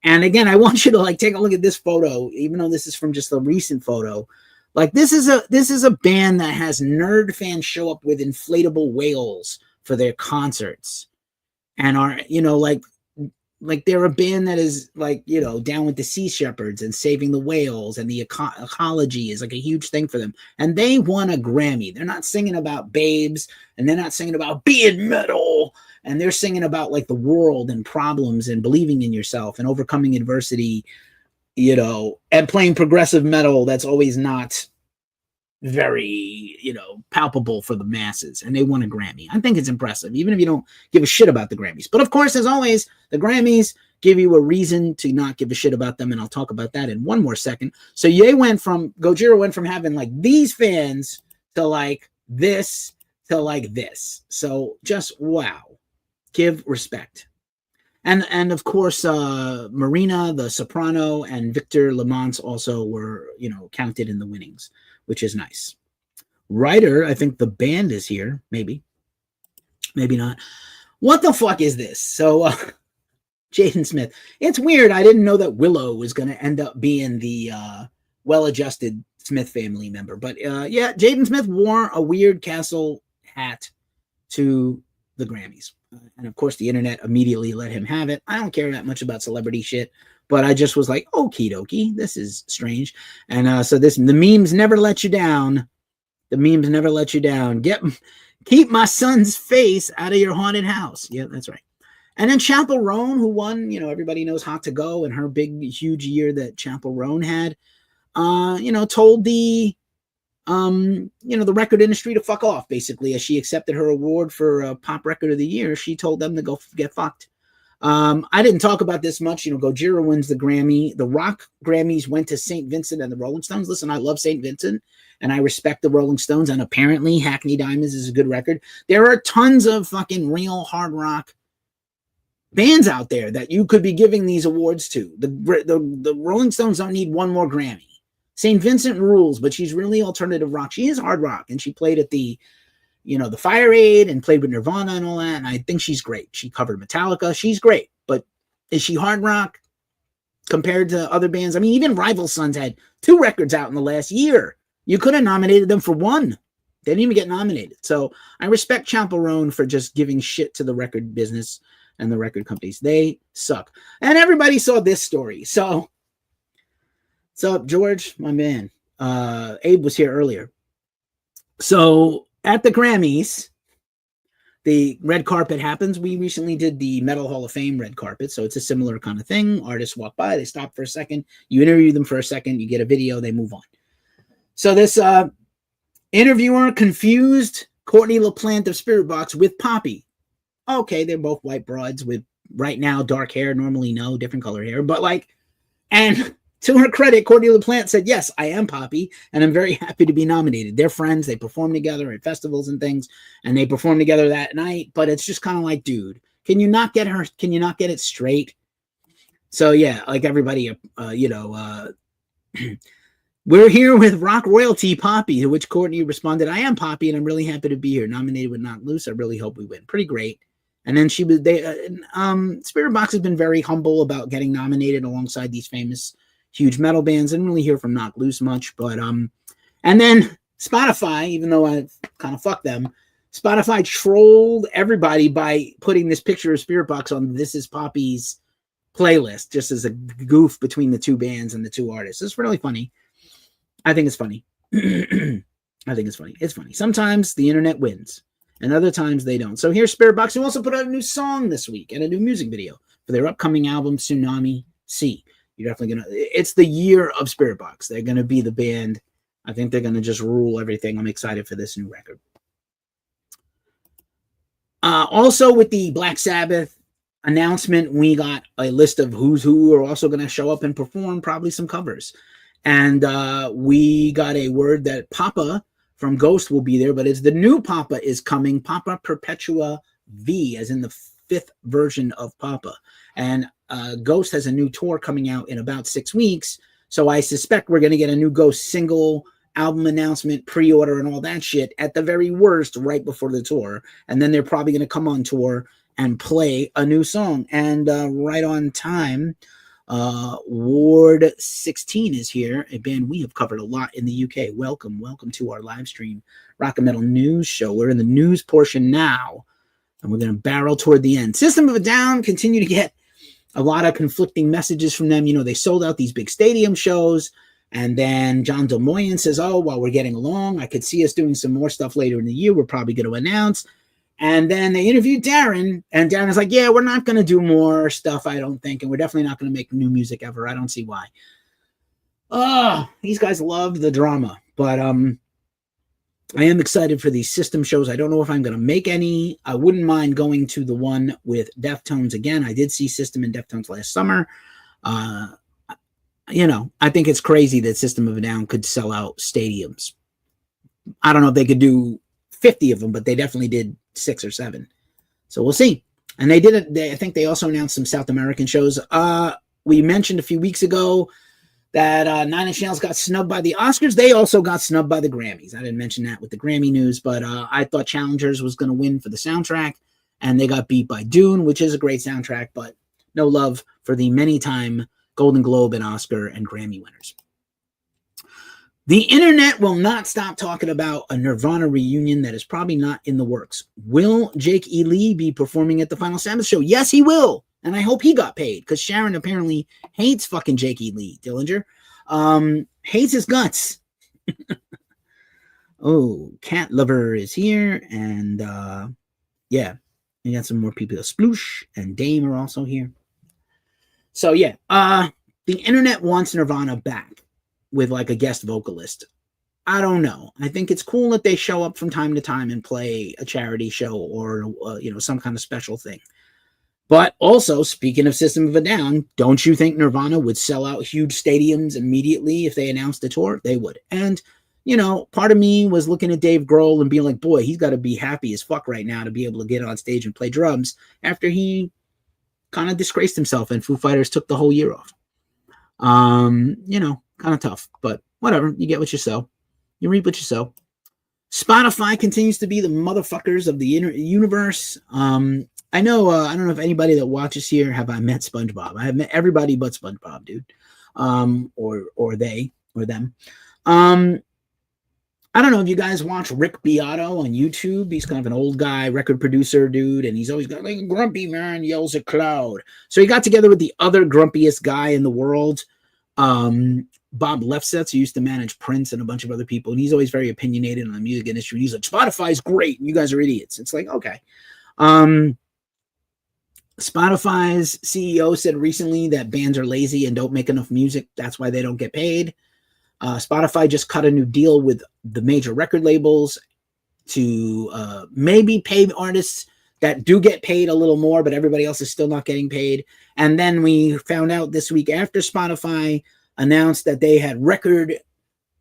And again, I want you to like take a look at this photo, even though this is from just a recent photo. Like this is a band that has nerd fans show up with inflatable whales for their concerts, and are, you know, like they're a band that is like, you know, down with the sea shepherds and saving the whales, and the ecology is like a huge thing for them. And they won a Grammy. They're not singing about babes, and they're not singing about being metal, and they're singing about like the world and problems and believing in yourself and overcoming adversity, you know, and playing progressive metal that's always not very, you know, palpable for the masses. And they won a Grammy. I think it's impressive, even if you don't give a shit about the Grammys. But of course, as always, the Grammys give you a reason to not give a shit about them, and I'll talk about that in one more second. So Gojira went from having like these fans to like this to like this. So just wow. Give respect. And of course, Marina, the soprano, and Victor Lamont also were, you know, counted in the winnings, which is nice. Ryder, I think the band is here. Maybe not. What the fuck is this? So, Jaden Smith. It's weird. I didn't know that Willow was going to end up being the well-adjusted Smith family member. But yeah, Jaden Smith wore a weird castle hat to the Grammys. And of course, the internet immediately let him have it. I don't care that much about celebrity shit, but I just was like, okie dokie, this is strange. And so the memes never let you down. The memes never let you down. Keep my son's face out of your haunted house. Yeah, that's right. And then Chapel Roan, who won, you know, everybody knows Hot to Go and her big, huge year that Chapel Roan had, you know, told the the record industry to fuck off, basically. As she accepted her award for Pop Record of the Year, she told them to go get fucked. I didn't talk about this much. You know, Gojira wins the Grammy. The rock Grammys went to St. Vincent and the Rolling Stones. Listen, I love St. Vincent, and I respect the Rolling Stones, and apparently Hackney Diamonds is a good record. There are tons of fucking real hard rock bands out there that you could be giving these awards to. The Rolling Stones don't need one more Grammy. St. Vincent rules, but she's really alternative rock. She is hard rock, and she played at the the Fire Aid and played with Nirvana and all that. And I think she's great. She covered Metallica. She's great. But is she hard rock compared to other bands? I mean, even Rival Sons had 2 records out in the last year. You could have nominated them for 1. They didn't even get nominated. So I respect Champerone for just giving shit to the record business and the record companies. They suck. And everybody saw this story. So, what's up, George, my man? Abe was here earlier. So at the Grammys, the red carpet happens. We recently did the Metal Hall of Fame red carpet. So it's a similar kind of thing. Artists walk by, they stop for a second. You interview them for a second. You get a video, they move on. So this interviewer confused Courtney LaPlante of Spirit Box with Poppy. Okay, they're both white broads with right now dark hair, normally no, different color hair. But and to her credit, Courtney LaPlante said, yes, I am Poppy, and I'm very happy to be nominated. They're friends. They perform together at festivals and things, and they perform together that night. But it's just kind of like, dude, can you not get it straight? So, yeah, like everybody, we're here with rock royalty Poppy, to which Courtney responded, I am Poppy, and I'm really happy to be here. Nominated with Knocked Loose. I really hope we win. Pretty great. And then Spirit Box has been very humble about getting nominated alongside these famous huge metal bands. I didn't really hear from Knocked Loose much, but and then Spotify, even though I kind of fucked them, Spotify trolled everybody by putting this picture of Spirit Box on This Is Poppy's playlist, just as a goof between the 2 bands and the 2 artists. It's really funny. I think it's funny. I think it's funny. It's funny. Sometimes the internet wins, and other times they don't. So here's Spirit Box, who also put out a new song this week and a new music video for their upcoming album, Tsunami Sea. You're definitely it's the year of Spirit Box. They're going to be the band. I think they're going to just rule everything. I'm excited for this new record. Also with the Black Sabbath announcement, we got a list of who's who are also going to show up and perform, probably some covers. And we got a word that Papa from Ghost will be there, but it's the new Papa is coming, Papa Perpetua V, as in the 5th version of Papa. And Ghost has a new tour coming out in about 6 weeks, so I suspect we're going to get a new Ghost single, album announcement, pre-order, and all that shit at the very worst right before the tour. And then they're probably going to come on tour and play a new song. And right on time, Ward 16 is here, a band we have covered a lot in the UK. Welcome to our live stream Rock and Metal News show. We're in the news portion now, and we're going to barrel toward the end. System of a Down continue to get a lot of conflicting messages from them. They sold out these big stadium shows, and then John DeMoyen says, oh, while we're getting along, I could see us doing some more stuff later in the year. We're probably going to announce. And then they interviewed Darren, and Darren is like, yeah, we're not going to do more stuff, I don't think, and we're definitely not going to make new music ever. I don't see why. These guys love the drama, but I am excited for these System shows. I don't know if I'm going to make any. I wouldn't mind going to the one with Deftones again. I did see System and Deftones last summer. I think it's crazy that System of a Down could sell out stadiums. I don't know if they could do 50 of them, but they definitely did 6 or 7. So we'll see. And they did it. I think they also announced some South American shows. We mentioned a few weeks ago that Nine Inch Nails got snubbed by the Oscars. They also got snubbed by the Grammys. I didn't mention that with the Grammy news, but I thought Challengers was going to win for the soundtrack, and they got beat by Dune, which is a great soundtrack, but no love for the many-time Golden Globe and Oscar and Grammy winners. The internet will not stop talking about a Nirvana reunion that is probably not in the works. Will Jake E. Lee be performing at the Final Sabbath show? Yes, he will. And I hope he got paid, because Sharon apparently hates fucking Jake E. Lee, Dillinger. Hates his guts. Oh, Cat Lover is here. And yeah, we got some more people. Sploosh and Dame are also here. So yeah, the internet wants Nirvana back with like a guest vocalist. I don't know. I think it's cool that they show up from time to time and play a charity show or some kind of special thing. But also, speaking of System of a Down, don't you think Nirvana would sell out huge stadiums immediately if they announced a tour? They would. And, part of me was looking at Dave Grohl and being like, boy, he's got to be happy as fuck right now to be able to get on stage and play drums after he kind of disgraced himself and Foo Fighters took the whole year off. Kind of tough, but whatever. You get what you sow. You reap what you sow. Spotify continues to be the motherfuckers of the universe. I know, I don't know if anybody that watches here, have I met SpongeBob? I have met everybody but SpongeBob, dude. Or they, or them. I don't know if you guys watch Rick Beato on YouTube. He's kind of an old guy, record producer dude, and he's always got like a grumpy man yells at cloud. So he got together with the other grumpiest guy in the world, Bob Lefsetz, who used to manage Prince and a bunch of other people, and he's always very opinionated on the music industry. And he's like, Spotify's great, and you guys are idiots. It's like, okay. Spotify's CEO said recently that bands are lazy and don't make enough music. That's why they don't get paid. Spotify just cut a new deal with the major record labels to maybe pay artists that do get paid a little more, but everybody else is still not getting paid. And then we found out this week after Spotify announced that they had record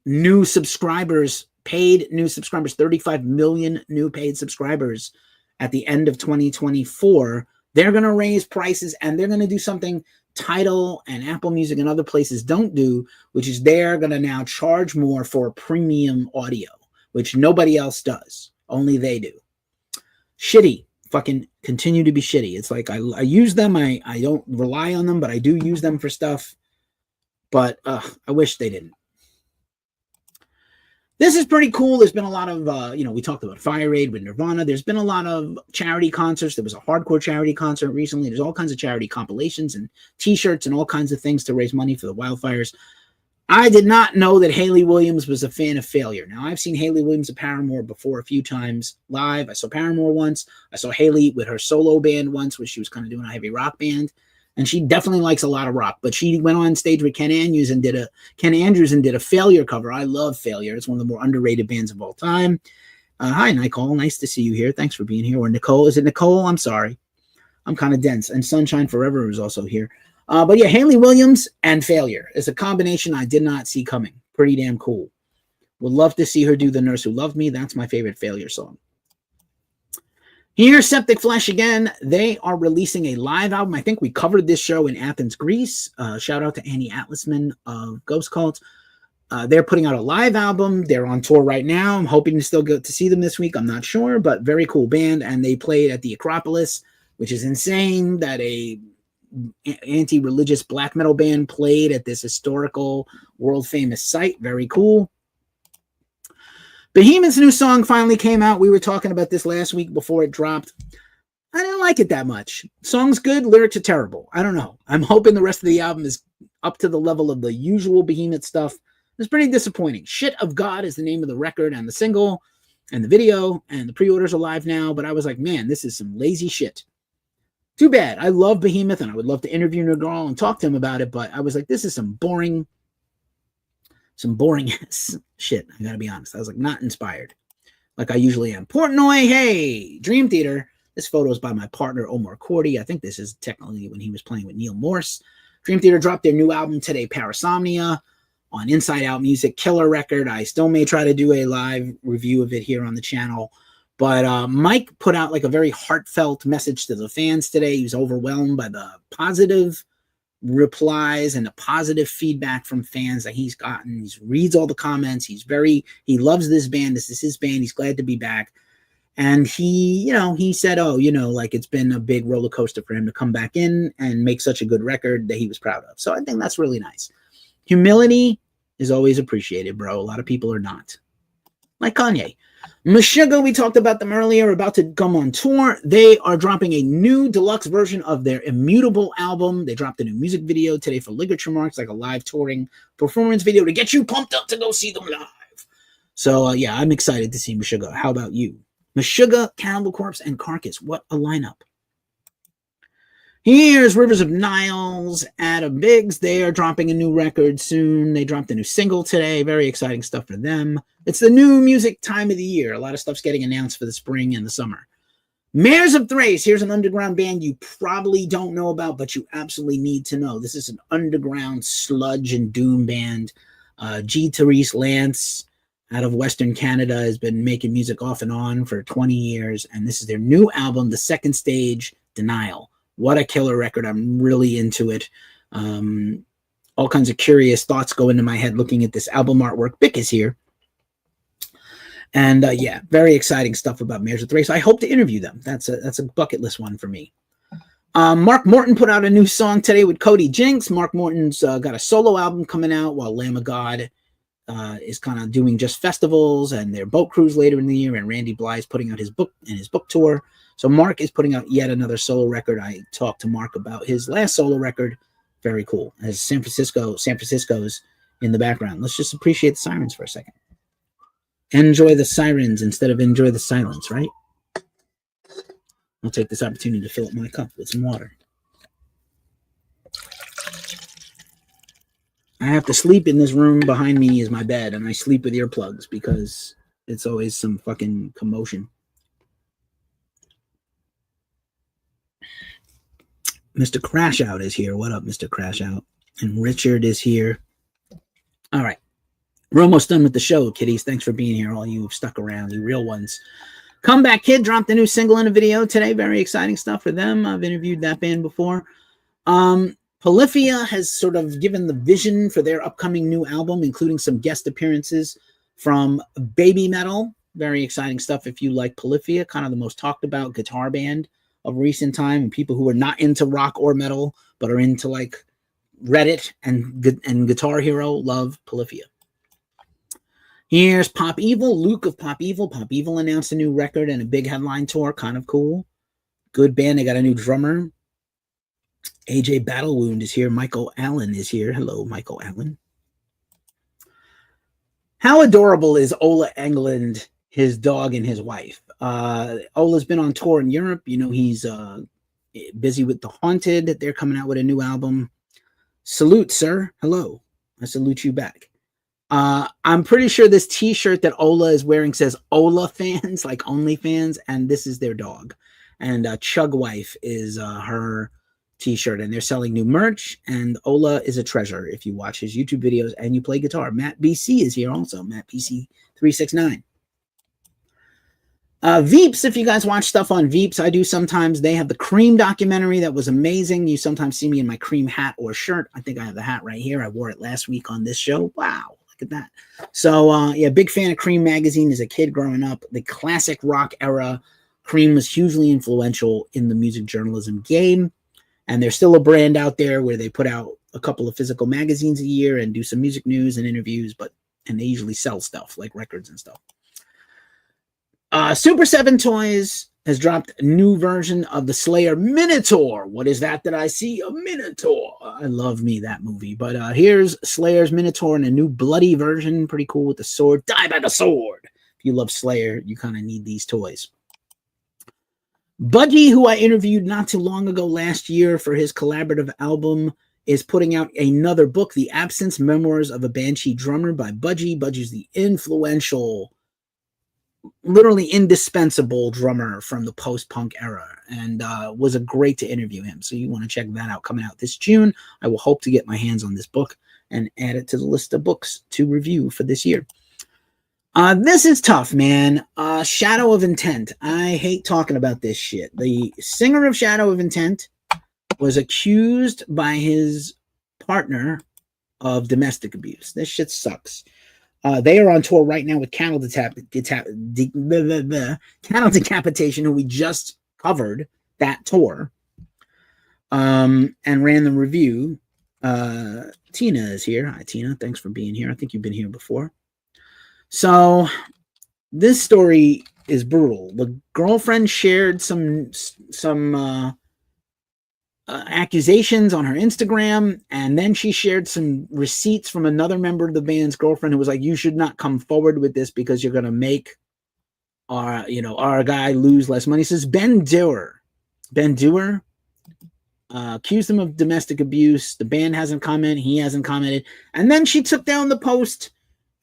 new subscribers, paid new subscribers, 35 million new paid subscribers at the end of 2024. They're going to raise prices, and they're going to do something Tidal and Apple Music and other places don't do, which is they're going to now charge more for premium audio, which nobody else does. Only they do. Shitty. Fucking continue to be shitty. It's like I use them. I don't rely on them, but I do use them for stuff. But I wish they didn't. This is pretty cool. There's been a lot of, we talked about Fire Aid with Nirvana. There's been a lot of charity concerts. There was a hardcore charity concert recently. There's all kinds of charity compilations and T-shirts and all kinds of things to raise money for the wildfires. I did not know that Hayley Williams was a fan of Failure. Now, I've seen Hayley Williams at Paramore before a few times live. I saw Paramore once. I saw Hayley with her solo band once, where she was kind of doing a heavy rock band. And she definitely likes a lot of rock. But she went on stage with Ken Andrews and did a Failure cover. I love Failure. It's one of the more underrated bands of all time. Hi, Nicole. Nice to see you here. Thanks for being here. Or Nicole. Is it Nicole? I'm sorry. I'm kind of dense. And Sunshine Forever is also here. But yeah, Hayley Williams and Failure is a combination I did not see coming. Pretty damn cool. Would love to see her do The Nurse Who Loved Me. That's my favorite Failure song. Here's Septic Flesh again. They are releasing a live album. I think we covered this show in Athens, Greece. Shout out to Annie Atlasman of Ghost Cult. They're putting out a live album. They're on tour right now. I'm hoping to still get to see them this week. I'm not sure, but very cool band. And they played at the Acropolis, which is insane that a anti-religious black metal band played at this historical, world-famous site. Very cool. Behemoth's new song finally came out. We were talking about this last week before it dropped. I didn't like it that much. Song's good, lyrics are terrible. I don't know. I'm hoping the rest of the album is up to the level of the usual Behemoth stuff. It's pretty disappointing. Shit of God is the name of the record and the single and the video, and the pre-orders are live now, but I was like, man, this is some lazy shit. Too bad. I love Behemoth, and I would love to interview Negral and talk to him about it, but I was like, this is some boring shit. I gotta be honest. I was like, not inspired like I usually am. Portnoy, hey, Dream Theater. This photo is by my partner, Omar Cordy. I think this is technically when he was playing with Neil Morse. Dream Theater dropped their new album today, Parasomnia, on Inside Out Music. Killer record. I still may try to do a live review of it here on the channel. But Mike put out like a very heartfelt message to the fans today. He was overwhelmed by the positive replies and the positive feedback from fans that he's gotten. He reads all the comments. He loves this band. This is his band. He's glad to be back. And he said, like it's been a big roller coaster for him to come back in and make such a good record that he was proud of. So I think that's really nice. Humility is always appreciated, bro. A lot of people are not. Like Kanye. Meshuggah, we talked about them earlier, about to come on tour. They are dropping a new deluxe version of their Immutable album. They dropped a new music video today for Ligature Marks, like a live touring performance video to get you pumped up to go see them live. So, yeah, I'm excited to see Meshuggah. How about you? Meshuggah, Cannibal Corpse, and Carcass. What a lineup. Here's Rivers of Niles, Adam Biggs. They are dropping a new record soon. They dropped a new single today. Very exciting stuff for them. It's the new music time of the year. A lot of stuff's getting announced for the spring and the summer. Mares of Thrace. Here's an underground band you probably don't know about, but you absolutely need to know. This is an underground sludge and doom band. G. Therese Lance out of Western Canada has been making music off and on for 20 years, and this is their new album, The Second Stage, Denial. What a killer record. I'm really into it. All kinds of curious thoughts go into my head looking at this album artwork. Bick is here. And yeah, very exciting stuff about Mares of Thrace. I hope to interview them. That's a bucket list one for me. Mark Morton put out a new song today with Cody Jinks. Mark Morton's got a solo album coming out, while Lamb of God is kind of doing just festivals and their boat cruise later in the year. And Randy Blythe's putting out his book and his book tour. So Mark is putting out yet another solo record. I talked to Mark about his last solo record. Very cool. As San Francisco's in the background. Let's just appreciate the sirens for a second. Enjoy the sirens instead of enjoy the silence, right? I'll take this opportunity to fill up my cup with some water. I have to sleep in this room. Behind me is my bed, and I sleep with earplugs because it's always some fucking commotion. Mr. Crash Out is here. What up, Mr. Crash Out? And Richard is here. All right. We're almost done with the show, kiddies. Thanks for being here, all you who've stuck around, you real ones. Comeback Kid dropped a new single and a video today. Very exciting stuff for them. I've interviewed that band before. Polyphia has sort of given the vision for their upcoming new album, including some guest appearances from Baby Metal. Very exciting stuff if you like Polyphia, kind of the most talked about guitar band of recent time, and people who are not into rock or metal but are into like Reddit and Guitar Hero love Polyphia. Here's Pop Evil, Luke of Pop Evil. Pop Evil announced a new record and a big headline tour. Kind of cool. Good band. They got a new drummer. AJ Battlewound is here. Michael Allen is here. Hello, Michael Allen. How adorable is Ola Englund, his dog, and his wife? Ola's been on tour in Europe. You know, he's busy with The Haunted. They're coming out with a new album. Salute, sir. Hello. I salute you back. I'm pretty sure this t-shirt that Ola is wearing says Ola fans, like OnlyFans, and this is their dog. And Chug Wife is her t-shirt, and they're selling new merch, and Ola is a treasure if you watch his YouTube videos and you play guitar. Matt BC is here also. Matt BC 369. Veeps, if you guys watch stuff on Veeps, I do sometimes. They have the Cream documentary that was amazing. You sometimes see me in my Cream hat or shirt. I think I have the hat right here. I wore it last week on this show. Wow, look at that. So, yeah, big fan of Cream magazine as a kid growing up. The classic rock era. Cream was hugely influential in the music journalism game. And there's still a brand out there where they put out a couple of physical magazines a year and do some music news and interviews, and they usually sell stuff like records and stuff. Super 7 Toys has dropped a new version of the Slayer Minotaur. What is that I see? A Minotaur. I love me that movie. But here's Slayer's Minotaur in a new bloody version. Pretty cool with the sword. Die by the sword. If you love Slayer, you kind of need these toys. Budgie, who I interviewed not too long ago last year for his collaborative album, is putting out another book, The Absence Memoirs of a Banshee Drummer by Budgie. Budgie's the influential, literally indispensable drummer from the post-punk era, and was a great to interview him. So you want to check that out, coming out this June. I will hope to get my hands on this book and add it to the list of books to review for this year. This is tough, man. Shadow of Intent. I hate talking about this shit. The singer of Shadow of Intent was accused by his partner of domestic abuse. This shit sucks. They are on tour right now with Cattle Decapitation, who we just covered that tour and ran the review. Tina is here. Hi, Tina. Thanks for being here. I think you've been here before. So this story is brutal. The girlfriend shared some accusations on her Instagram, and then she shared some receipts from another member of the band's girlfriend who was like, you should not come forward with this because you're going to make our guy lose less money. It says Ben Dewar accused him of domestic abuse. The band hasn't commented. He hasn't commented. And then she took down the post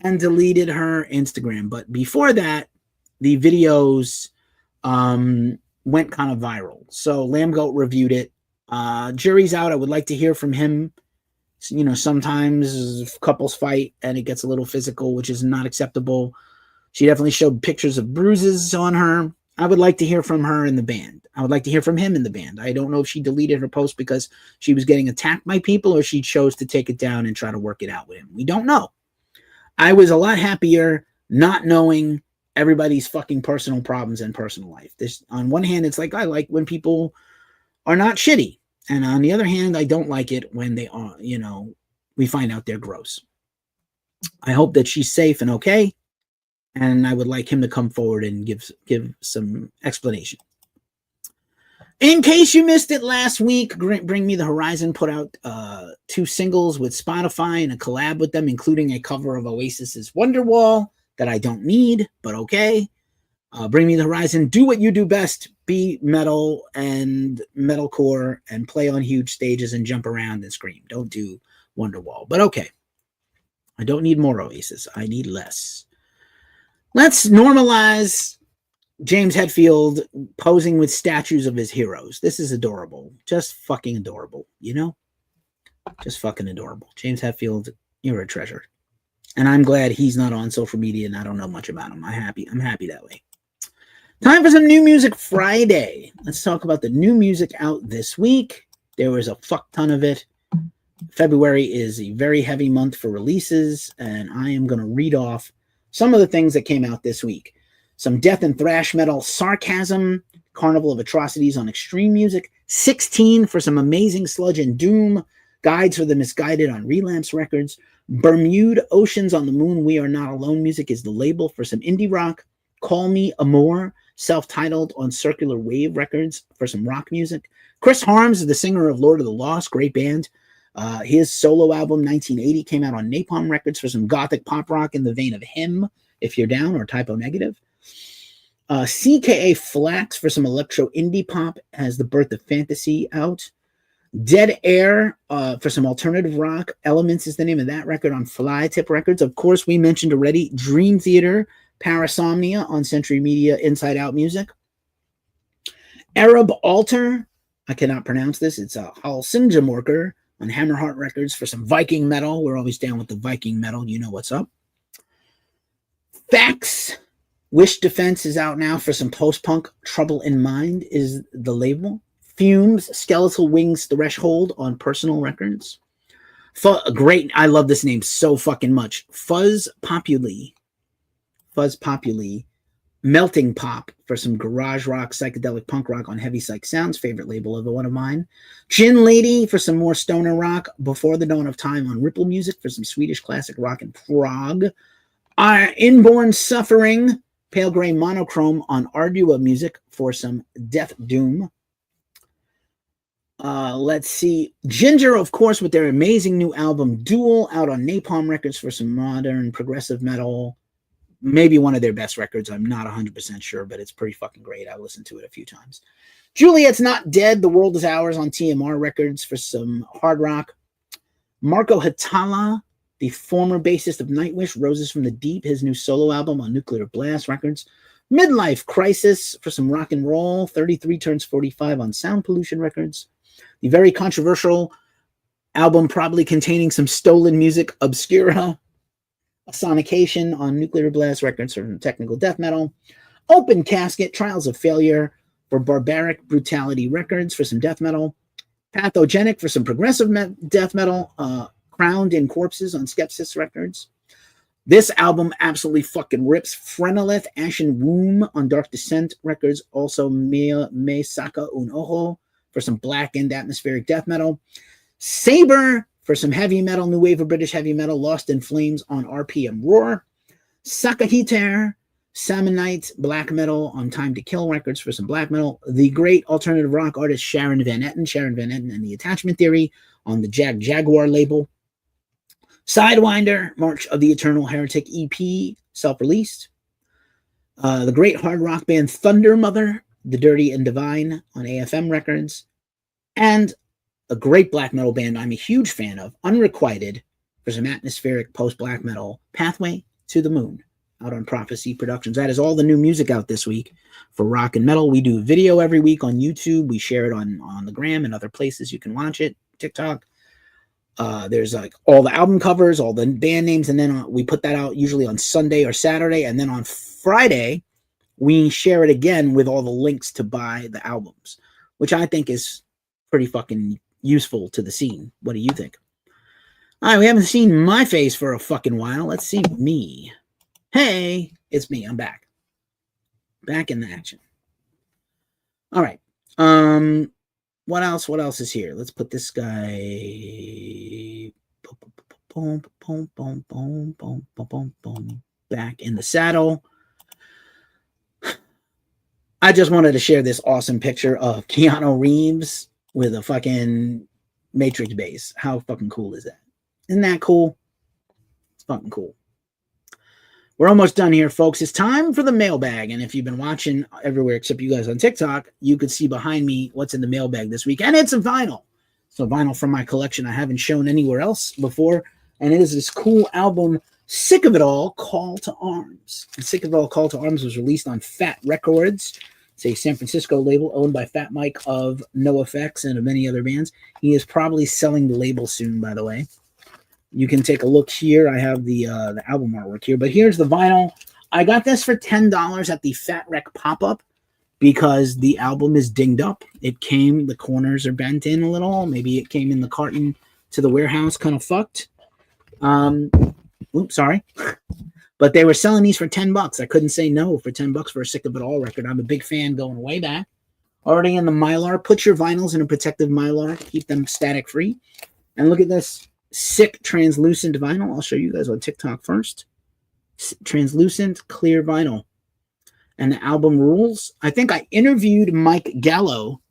and deleted her Instagram. But before that, the videos went kind of viral. So Lambgoat reviewed it. Jury's out. I would like to hear from him. You know, sometimes couples fight and it gets a little physical, which is not acceptable. She definitely showed pictures of bruises on her. I would like to hear from her in the band. I would like to hear from him in the band. I don't know if she deleted her post because she was getting attacked by people or she chose to take it down and try to work it out with him. We don't know. I was a lot happier not knowing everybody's fucking personal problems and personal life. This, on one hand, it's like, I like when people are not shitty. And on the other hand, I don't like it when they are, you know, we find out they're gross. I hope that she's safe and okay. And I would like him to come forward and give some explanation. In case you missed it last week, Bring Me the Horizon put out 2 singles with Spotify and a collab with them, including a cover of Oasis's Wonderwall that I don't need, but okay. Bring Me the Horizon, do what you do best. Be metal and metalcore and play on huge stages and jump around and scream. Don't do Wonderwall, but okay. I don't need more Oasis. I need less. Let's normalize James Hetfield posing with statues of his heroes. This is adorable. Just fucking adorable, you know? Just fucking adorable. James Hetfield, you're a treasure. And I'm glad he's not on social media and I don't know much about him. I'm happy that way. Time for some New Music Friday. Let's talk about the new music out this week. There was a fuck ton of it. February is a very heavy month for releases, and I am going to read off some of the things that came out this week. Some death and thrash metal, Sarcasm, Carnival of Atrocities on Extreme Music, 16 for some amazing sludge and doom, Guides for the Misguided on Relapse Records, Bermuda Oceans on the Moon, We Are Not Alone Music is the label for some indie rock, Call Me Amor, self-titled on Circular Wave Records for some rock music, Chris Harms is the singer of Lord of the Lost, great band. His solo album 1980 came out on Napalm Records for some gothic pop rock in the vein of Him, if you're down, or Typo Negative. CKA Flax for some electro indie pop has The Birth of Fantasy out. Dead Air for some alternative rock. Elements is the name of that record on Fly Tip Records. Of course, we mentioned already Dream Theater, Parasomnia on Century Media Inside Out Music. Arab Altar, I cannot pronounce this. It's a Halsinjamorker on Hammerheart Records for some Viking metal. We're always down with the Viking metal. You know what's up. Facts. Wish Defense is out now for some post-punk. Trouble in Mind is the label. Fumes, Skeletal Wings Threshold on Personal Records. Great. I love this name so fucking much. Fuzz Populi. Melting Pop for some garage rock, psychedelic punk rock on Heavy Psych Sounds, favorite label of one of mine. Gin Lady for some more stoner rock. Before the Dawn of Time on Ripple Music for some Swedish classic rock and prog. Inborn Suffering, Pale Gray Monochrome on Ardua Music for some death doom. Let's see. Ginger, of course, with their amazing new album Duel out on Napalm Records for some modern progressive metal. Maybe one of their best records. I'm not 100% sure, but it's pretty fucking great. I listened to it a few times. Juliet's Not Dead, The World Is Ours on TMR Records for some hard rock. Marco Hitala, the former bassist of Nightwish, Roses from the Deep, his new solo album on Nuclear Blast Records. Midlife Crisis for some rock and roll. 33 Turns 45 on Sound Pollution Records. The very controversial album probably containing some stolen music, Obscura. A Sonication on Nuclear Blast Records for technical death metal. Open Casket, Trials of Failure for Barbaric Brutality Records for some death metal. Pathogenic for some progressive death metal. Crowned in Corpses on Skepsis Records. This album absolutely fucking rips. Phrenolith, Ashen Womb on Dark Descent Records. Also Me Saka Un Ojo for some black and atmospheric death metal. Saber for some heavy metal, new wave of British heavy metal, Lost in Flames on RPM Roar. Sakahiter, Salmonite, black metal on Time to Kill Records for some black metal. The great alternative rock artist Sharon Van Etten and the Attachment Theory on the Jaguar label. Sidewinder, March of the Eternal Heretic EP, self-released. The great hard rock band Thunder Mother, The Dirty and Divine on AFM Records. And a great black metal band I'm a huge fan of, Unrequited, for some atmospheric post-black metal, Pathway to the Moon, out on Prophecy Productions. That is all the new music out this week for rock and metal. We do a video every week on YouTube. We share it on the gram and other places you can watch it, TikTok. There's like all the album covers, all the band names, and then we put that out usually on Sunday or Saturday, and then on Friday, we share it again with all the links to buy the albums, which I think is pretty fucking useful to the scene. What do you think? All right, we haven't seen my face for a fucking while. Let's see me. Hey, it's me. I'm back. Back in the action. All right. What else? What else is here? Let's put this guy back in the saddle. I just wanted to share this awesome picture of Keanu Reeves with a fucking Matrix base. How fucking cool is that? Isn't that cool? It's fucking cool. We're almost done here, folks. It's time for the mailbag. And if you've been watching everywhere except you guys on TikTok, you could see behind me what's in the mailbag this week. And it's a vinyl. It's a vinyl from my collection I haven't shown anywhere else before. And it is this cool album, Sick of It All, Call to Arms. And Sick of It All, Call to Arms was released on Fat Records. It's a San Francisco label owned by Fat Mike of NoFX and of many other bands. He is probably selling the label soon, by the way. You can take a look here. I have the album artwork here, but here's the vinyl. I got this for $10 at the Fat Wreck pop-up because the album is dinged up. It came, the corners are bent in a little. Maybe it came in the carton to the warehouse, kind of fucked. Oops, sorry. But they were selling these for $10. I couldn't say no for $10 for a Sick of It All record. I'm a big fan going way back. Already in the Mylar. Put your vinyls in a protective Mylar. Keep them static free. And look at this sick translucent vinyl. I'll show you guys on TikTok first. Translucent clear vinyl. And the album rules. I think I interviewed Mike Gallo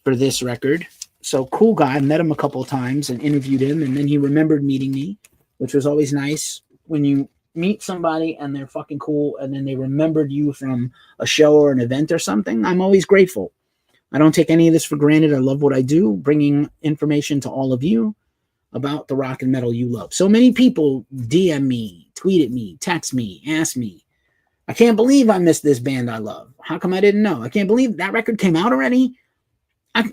for this record. So cool guy. I met him a couple of times and interviewed him. And then he remembered meeting me, which was always nice when you meet somebody and they're fucking cool and then they remembered you from a show or an event or something. I'm always grateful. I don't take any of this for granted. I love what I do, bringing information to all of you about the rock and metal you love. So many people DM me, tweet at me, text me, ask me, I can't believe I missed this band I love. How come I didn't know? I can't believe that record came out already.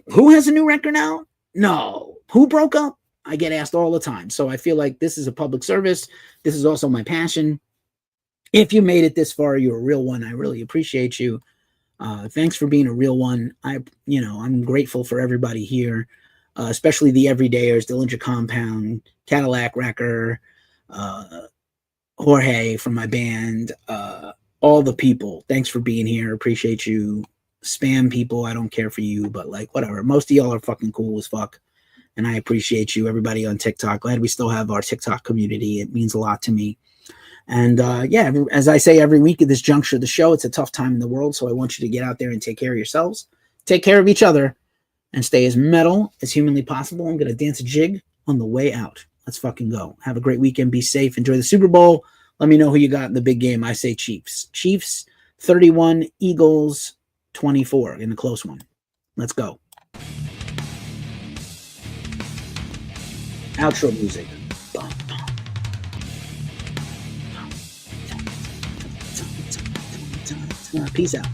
Who has a new record out? No. Who broke up? I get asked all the time. So I feel like this is a public service. This is also my passion. If you made it this far, you're a real one. I really appreciate you. Thanks for being a real one. I'm grateful for everybody here, especially the everydayers, Dillinger Compound, Cadillac Wrecker, Jorge from my band, all the people. Thanks for being here. Appreciate you. Spam people. I don't care for you, but like whatever. Most of y'all are fucking cool as fuck. And I appreciate you, everybody on TikTok. Glad we still have our TikTok community. It means a lot to me. And as I say every week at this juncture of the show, it's a tough time in the world. So I want you to get out there and take care of yourselves, take care of each other, and stay as metal as humanly possible. I'm going to dance a jig on the way out. Let's fucking go. Have a great weekend. Be safe. Enjoy the Super Bowl. Let me know who you got in the big game. I say Chiefs. Chiefs 31, Eagles 24 in the close one. Let's go. Outro music. Peace out.